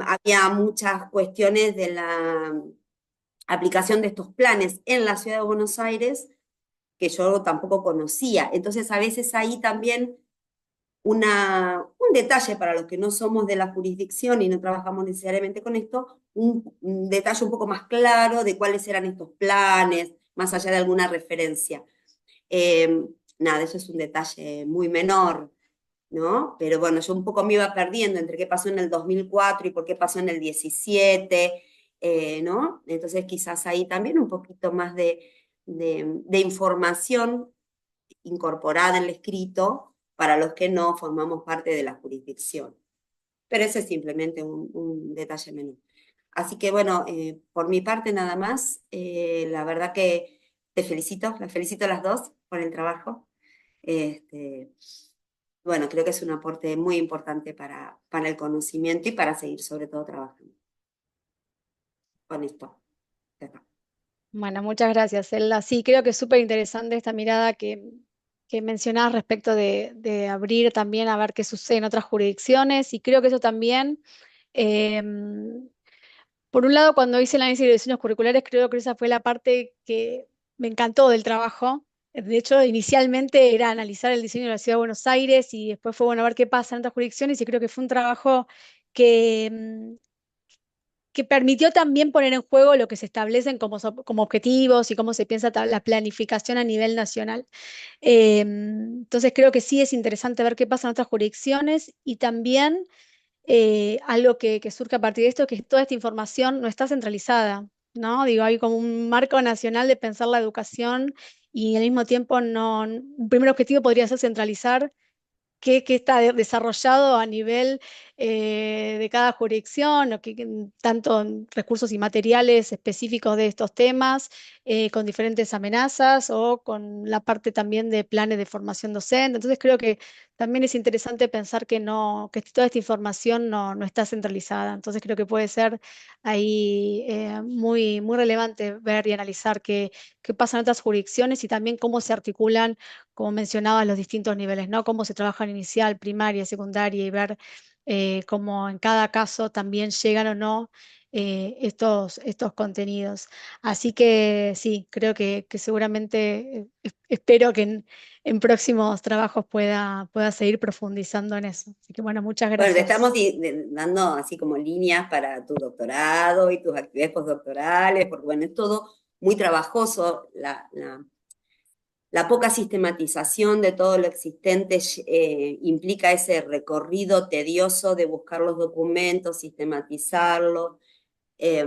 había muchas cuestiones de la aplicación de estos planes en la ciudad de Buenos Aires que yo tampoco conocía. Entonces, a veces ahí también un detalle para los que no somos de la jurisdicción y no trabajamos necesariamente con esto, un detalle un poco más claro de cuáles eran estos planes, más allá de alguna referencia. Nada, eso es un detalle muy menor, ¿no? Pero bueno, yo un poco me iba perdiendo entre qué pasó en el 2004 y por qué pasó en el 17, ¿no? Entonces quizás ahí también un poquito más de información incorporada en el escrito para los que no formamos parte de la jurisdicción. Pero ese es simplemente un detalle menor. Así que bueno, por mi parte nada más, la verdad que las felicito a las dos por el trabajo. Bueno, creo que es un aporte muy importante para el conocimiento y para seguir sobre todo trabajando con esto. Ya está. Bueno, muchas gracias, Elda. Sí, creo que es súper interesante esta mirada que mencionabas respecto de abrir también a ver qué sucede en otras jurisdicciones, y creo que eso también, por un lado, cuando hice el análisis de diseños curriculares, creo que esa fue la parte que me encantó del trabajo. De hecho, inicialmente era analizar el diseño de la Ciudad de Buenos Aires y después fue, bueno, a ver qué pasa en otras jurisdicciones, y creo que fue un trabajo que, que permitió también poner en juego lo que se establecen como objetivos y cómo se piensa la planificación a nivel nacional. Entonces creo que sí es interesante ver qué pasa en otras jurisdicciones, y también algo que surge a partir de esto, que toda esta información no está centralizada, ¿no? Digo, hay como un marco nacional de pensar la educación, y al mismo tiempo no, un primer objetivo podría ser centralizar qué está desarrollado a nivel de cada jurisdicción, o tanto en recursos y materiales específicos de estos temas, con diferentes amenazas o con la parte también de planes de formación docente. Entonces creo que también es interesante pensar que no, que toda esta información no está centralizada. Entonces creo que puede ser ahí muy relevante ver y analizar qué pasa en otras jurisdicciones, y también cómo se articulan, como mencionaba, los distintos niveles, ¿no? Cómo se trabaja en inicial, primaria, secundaria, y ver cómo en cada caso también llegan o no estos contenidos. Así que sí, creo que seguramente, espero que en próximos trabajos pueda seguir profundizando en eso. Así que bueno, muchas Bueno, te estamos gracias. dando así como líneas para tu doctorado y tus actividades postdoctorales, porque bueno, es todo muy trabajoso, la poca sistematización de todo lo existente implica ese recorrido tedioso de buscar los documentos, sistematizarlos. eh,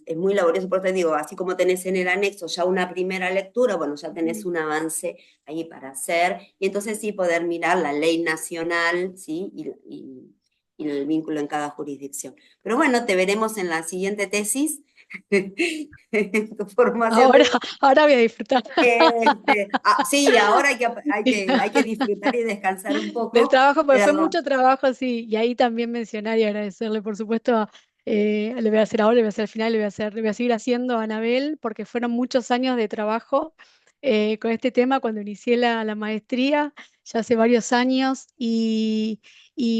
es muy laborioso, por eso te digo, así como tenés en el anexo ya una primera lectura, bueno, ya tenés un avance ahí para hacer, y entonces sí poder mirar la ley nacional, ¿sí? Y el vínculo en cada jurisdicción. Pero bueno, te veremos en la siguiente tesis, en tu formación Ahora, de ahora voy a disfrutar sí, ahora hay que disfrutar y descansar un del poco, trabajo, porque fue pero mucho trabajo, sí, y ahí también mencionar y agradecerle, por supuesto, le voy a hacer ahora, le voy a hacer al final, le voy a seguir haciendo a Anabel, porque fueron muchos años de trabajo con este tema cuando inicié la maestría, ya hace varios años, y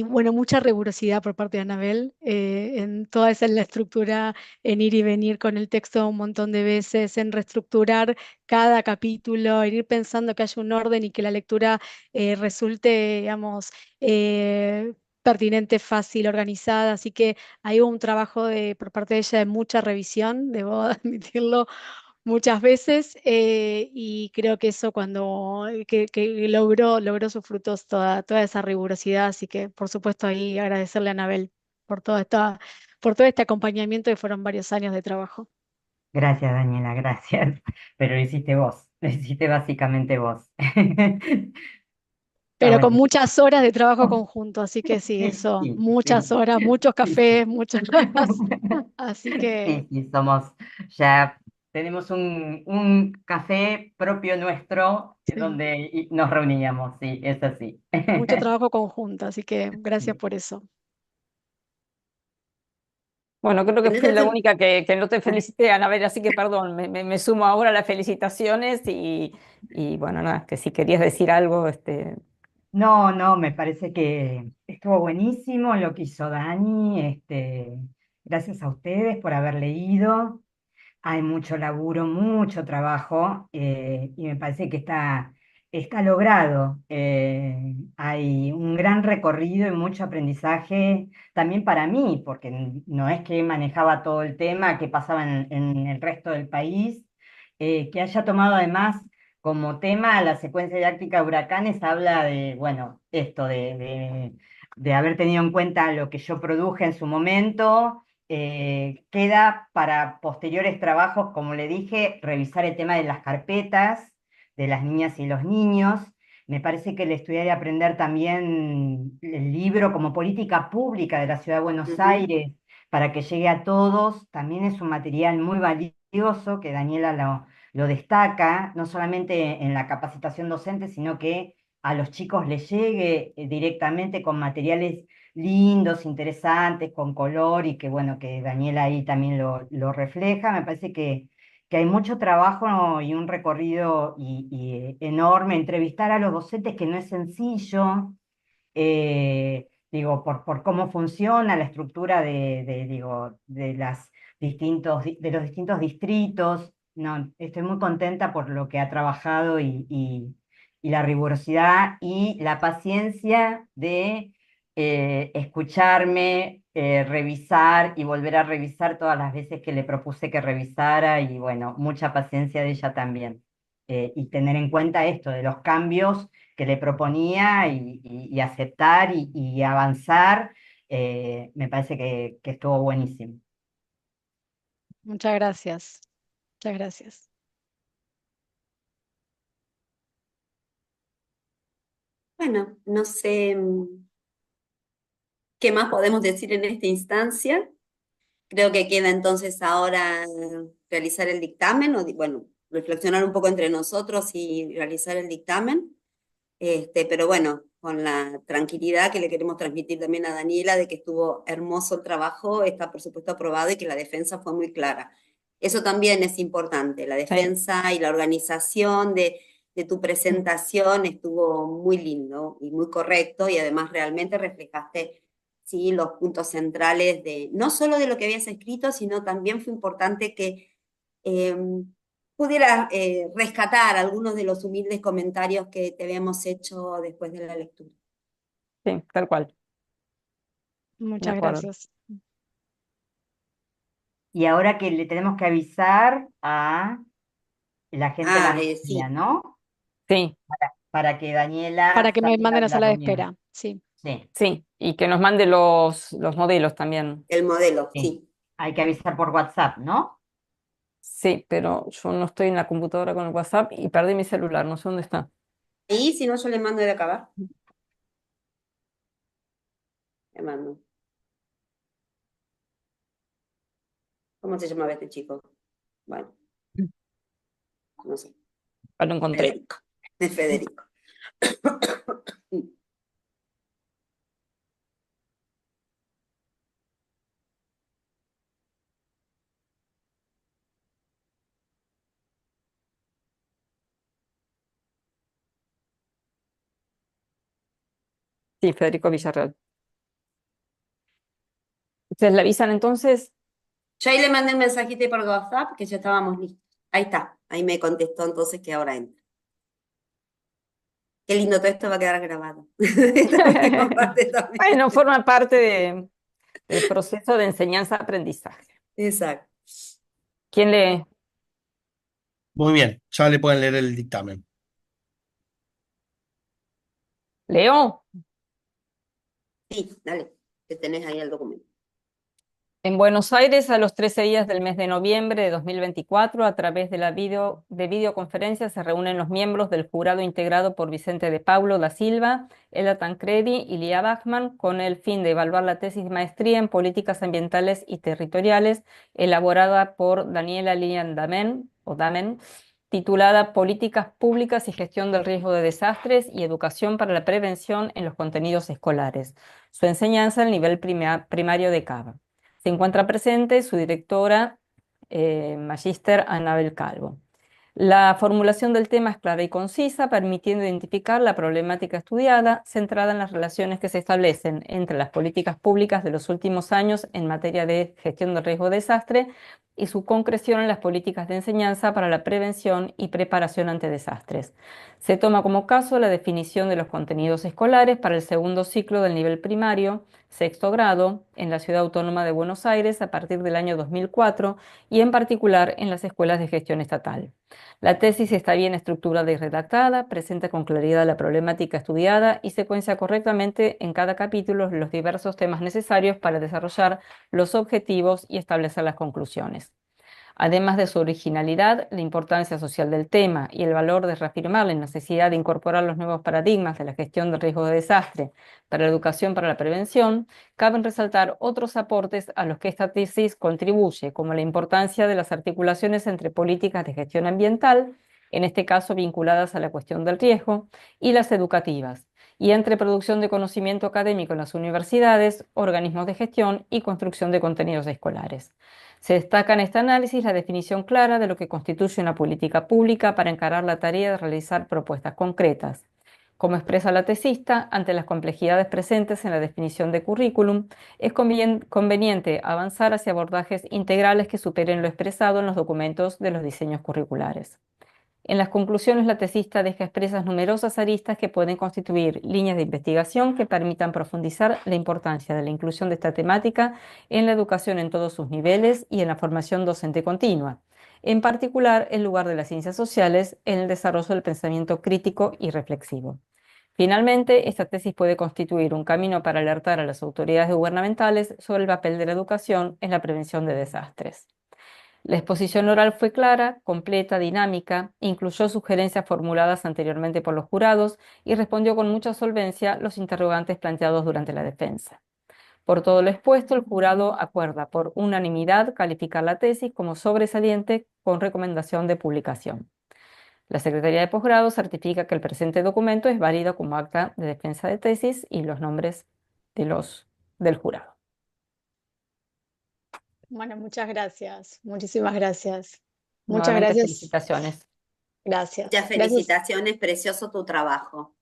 bueno, mucha rigurosidad por parte de Anabel en toda esa la estructura, en ir y venir con el texto un montón de veces, en reestructurar cada capítulo, en ir pensando que haya un orden y que la lectura resulte, digamos, pertinente, fácil, organizada. Así que ahí hubo un trabajo por parte de ella de mucha revisión, debo admitirlo, muchas veces, y creo que eso cuando que logró sus frutos toda esa rigurosidad, así que por supuesto ahí agradecerle a Anabel por todo este acompañamiento que fueron varios años de trabajo, Gracias, Daniela, gracias. Pero lo hiciste vos, lo hiciste básicamente vos. Está pero con bueno. muchas horas de trabajo conjunto, así que sí, Sí, eso, sí, muchas sí, horas, muchos sí, sí. cafés, muchas horas, así que Sí, sí, ya tenemos un café propio nuestro sí, donde nos reuníamos, sí, es así. mucho trabajo conjunto, así que gracias por eso. Bueno, creo que En fui ese la sen- única que no te felicité, Anabel, así que perdón, me sumo ahora a las felicitaciones y bueno, nada, que si querías decir algo, No, no, me parece que estuvo buenísimo lo que hizo Dani. Gracias a ustedes por haber leído. Hay mucho laburo, mucho trabajo, y me parece que está logrado. Hay un gran recorrido y mucho aprendizaje también para mí, porque no es que manejaba todo el tema que pasaba en el resto del país, que haya tomado además como tema la secuencia didáctica de huracanes, habla de, bueno, esto de haber tenido en cuenta lo que yo produje en su momento. Queda para posteriores trabajos, como le dije, revisar el tema de las carpetas de las niñas y los niños. Me parece que el estudiar y aprender también el libro como política pública de la Ciudad de Buenos Ujú. Aires para que llegue a todos también es un material muy valioso que Daniela lo destaca, no solamente en la capacitación docente, sino que a los chicos les llegue directamente con materiales lindos, interesantes, con color y que bueno, que Daniela ahí también lo refleja. Me parece que hay mucho trabajo y un recorrido enorme. Entrevistar a los docentes que no es sencillo, digo, por cómo funciona la estructura digo, de los distintos distritos. No, estoy muy contenta por lo que ha trabajado y la rigurosidad y la paciencia de escucharme, revisar y volver a revisar todas las veces que le propuse que revisara y bueno, mucha paciencia de ella también. Y tener en cuenta esto de los cambios que le proponía y aceptar y avanzar, me parece que estuvo buenísimo. Muchas gracias, muchas gracias. Bueno, no sé qué más podemos decir en esta instancia. Creo que queda entonces ahora realizar el dictamen, bueno, reflexionar un poco entre nosotros y realizar el dictamen. Pero bueno, con la tranquilidad que le queremos transmitir también a Daniela de que estuvo hermoso el trabajo, está por supuesto aprobado y que la defensa fue muy clara. Eso también es importante, la sí. defensa y la organización de tu presentación estuvo muy lindo y muy correcto y además realmente reflejaste, sí, los puntos centrales de no solo de lo que habías escrito, sino también fue importante que eh, pudiera rescatar algunos de los humildes comentarios que te habíamos hecho después de la lectura. Sí, tal cual, de Muchas acuerdo. gracias. Y ahora que le tenemos que avisar a la gente de la Ah, notaría, sí, ¿no? Sí, Para que Para Daniela que me salga manden de a la sala de reunión. espera, sí. Sí, sí, y que nos mande los modelos también. el modelo, sí. sí. Hay que avisar por WhatsApp, ¿no? Sí, pero yo no estoy en la computadora con el WhatsApp y perdí mi celular, no sé dónde está. Y si no, yo le mando de acabar. Le mando. ¿Cómo se llamaba este chico? Bueno, no sé. Ah, lo encontré. Federico. Es Federico. Sí, Federico Villarreal. ¿Ustedes le avisan entonces? Yo ahí le mandé un mensajito por WhatsApp que ya estábamos listos. Ahí está. Ahí me contestó entonces que ahora entra. Qué lindo, todo esto va a quedar grabado. Esta última parte también. Bueno, forma parte del proceso de enseñanza-aprendizaje. Exacto. ¿Quién le, Muy bien, ya le pueden leer el dictamen. Leo. Sí, dale, que tenés ahí el documento. En Buenos Aires, a los 13 días del mes de noviembre de 2024, a través de videoconferencia, se reúnen los miembros del jurado integrado por Vicente de Paulo da Silva, Ela Tancredi y Lía Bachmann, con el fin de evaluar la tesis de maestría en políticas ambientales y territoriales, elaborada por Daniela Lilian Damen, titulada Políticas Públicas y Gestión del Riesgo de Desastres y Educación para la Prevención en los Contenidos Escolares. Su enseñanza al nivel primario de Cava. Se encuentra presente su directora, Magíster Anabel Calvo. La formulación del tema es clara y concisa, permitiendo identificar la problemática estudiada, centrada en las relaciones que se establecen entre las políticas públicas de los últimos años en materia de gestión de riesgo de desastre y su concreción en las políticas de enseñanza para la prevención y preparación ante desastres. Se toma como caso la definición de los contenidos escolares para el segundo ciclo del nivel primario, sexto grado, en la Ciudad Autónoma de Buenos Aires a partir del año 2004 y en particular en las escuelas de gestión estatal. La tesis está bien estructurada y redactada, presenta con claridad la problemática estudiada y secuencia correctamente en cada capítulo los diversos temas necesarios para desarrollar los objetivos y establecer las conclusiones. Además de su originalidad, la importancia social del tema y el valor de reafirmar la necesidad de incorporar los nuevos paradigmas de la gestión del riesgo de desastre para la educación para la prevención, caben resaltar otros aportes a los que esta tesis contribuye, como la importancia de las articulaciones entre políticas de gestión ambiental, en este caso vinculadas a la cuestión del riesgo, y las educativas, y entre producción de conocimiento académico en las universidades, organismos de gestión y construcción de contenidos escolares. Se destaca en este análisis la definición clara de lo que constituye una política pública para encarar la tarea de realizar propuestas concretas. Como expresa la tesista, ante las complejidades presentes en la definición de currículum, es conveniente avanzar hacia abordajes integrales que superen lo expresado en los documentos de los diseños curriculares. En las conclusiones, la tesista deja expresas numerosas aristas que pueden constituir líneas de investigación que permitan profundizar la importancia de la inclusión de esta temática en la educación en todos sus niveles y en la formación docente continua, en particular el lugar de las ciencias sociales en el desarrollo del pensamiento crítico y reflexivo. Finalmente, esta tesis puede constituir un camino para alertar a las autoridades gubernamentales sobre el papel de la educación en la prevención de desastres. La exposición oral fue clara, completa, dinámica, incluyó sugerencias formuladas anteriormente por los jurados y respondió con mucha solvencia los interrogantes planteados durante la defensa. Por todo lo expuesto, el jurado acuerda por unanimidad calificar la tesis como sobresaliente con recomendación de publicación. La Secretaría de Posgrado certifica que el presente documento es válido como acta de defensa de tesis y los nombres del jurado. Bueno, muchas gracias, muchísimas gracias. Muchas Nuevamente gracias. felicitaciones. Gracias. Muchas Gracias, felicitaciones, precioso tu trabajo.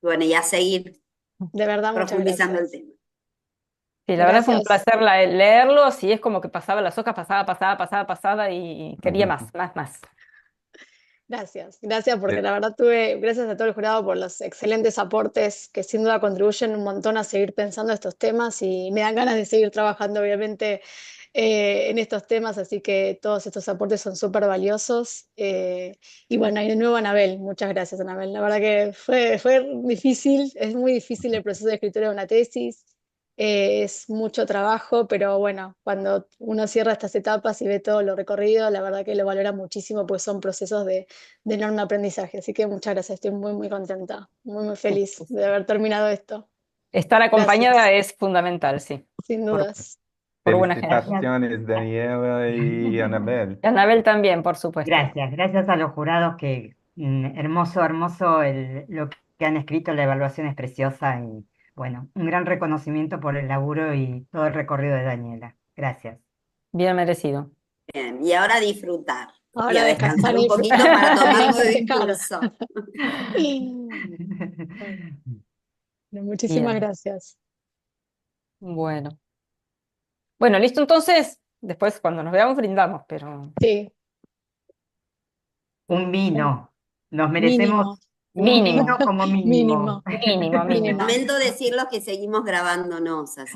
Bueno, y a seguir de verdad, muchas profundizando el gracias. tema. Sí, la verdad fue un Gracias. placer leerlo, sí, es como que pasaba las hojas, pasaba y quería más. Gracias porque la verdad gracias a todo el jurado por los excelentes aportes que sin duda contribuyen un montón a seguir pensando estos temas y me dan ganas de seguir trabajando obviamente en estos temas, así que todos estos aportes son súper valiosos. Y bueno, y de nuevo Anabel, muchas gracias Anabel, la verdad que fue difícil, es muy difícil el proceso de escritura de una tesis. Es mucho trabajo, pero bueno, cuando uno cierra estas etapas y ve todo lo recorrido, la verdad que lo valora muchísimo, pues son procesos de enorme aprendizaje. Así que muchas gracias, estoy muy, muy contenta, muy, muy feliz de haber terminado esto. Estar acompañada Gracias, es fundamental, sí, sin dudas. por buena gente. Felicitaciones, Daniela y Anabel. Y Anabel también, por supuesto. Gracias a los jurados que hermoso lo que han escrito, la evaluación es preciosa y bueno, un gran reconocimiento por el laburo y todo el recorrido de Daniela. Gracias. Bien merecido. Bien, y ahora a disfrutar y Ahora a descansar descansar un y poquito para tomar nuevo festejar. impulso. Bueno, muchísimas Bien, gracias. bueno. Bueno, listo, entonces, después cuando nos veamos brindamos, pero Sí, Un vino. Nos mínimo, merecemos un mínimo, vino como mínimo. mínimo, mínimo. mínimo. Lamento decirlo que seguimos grabándonos, así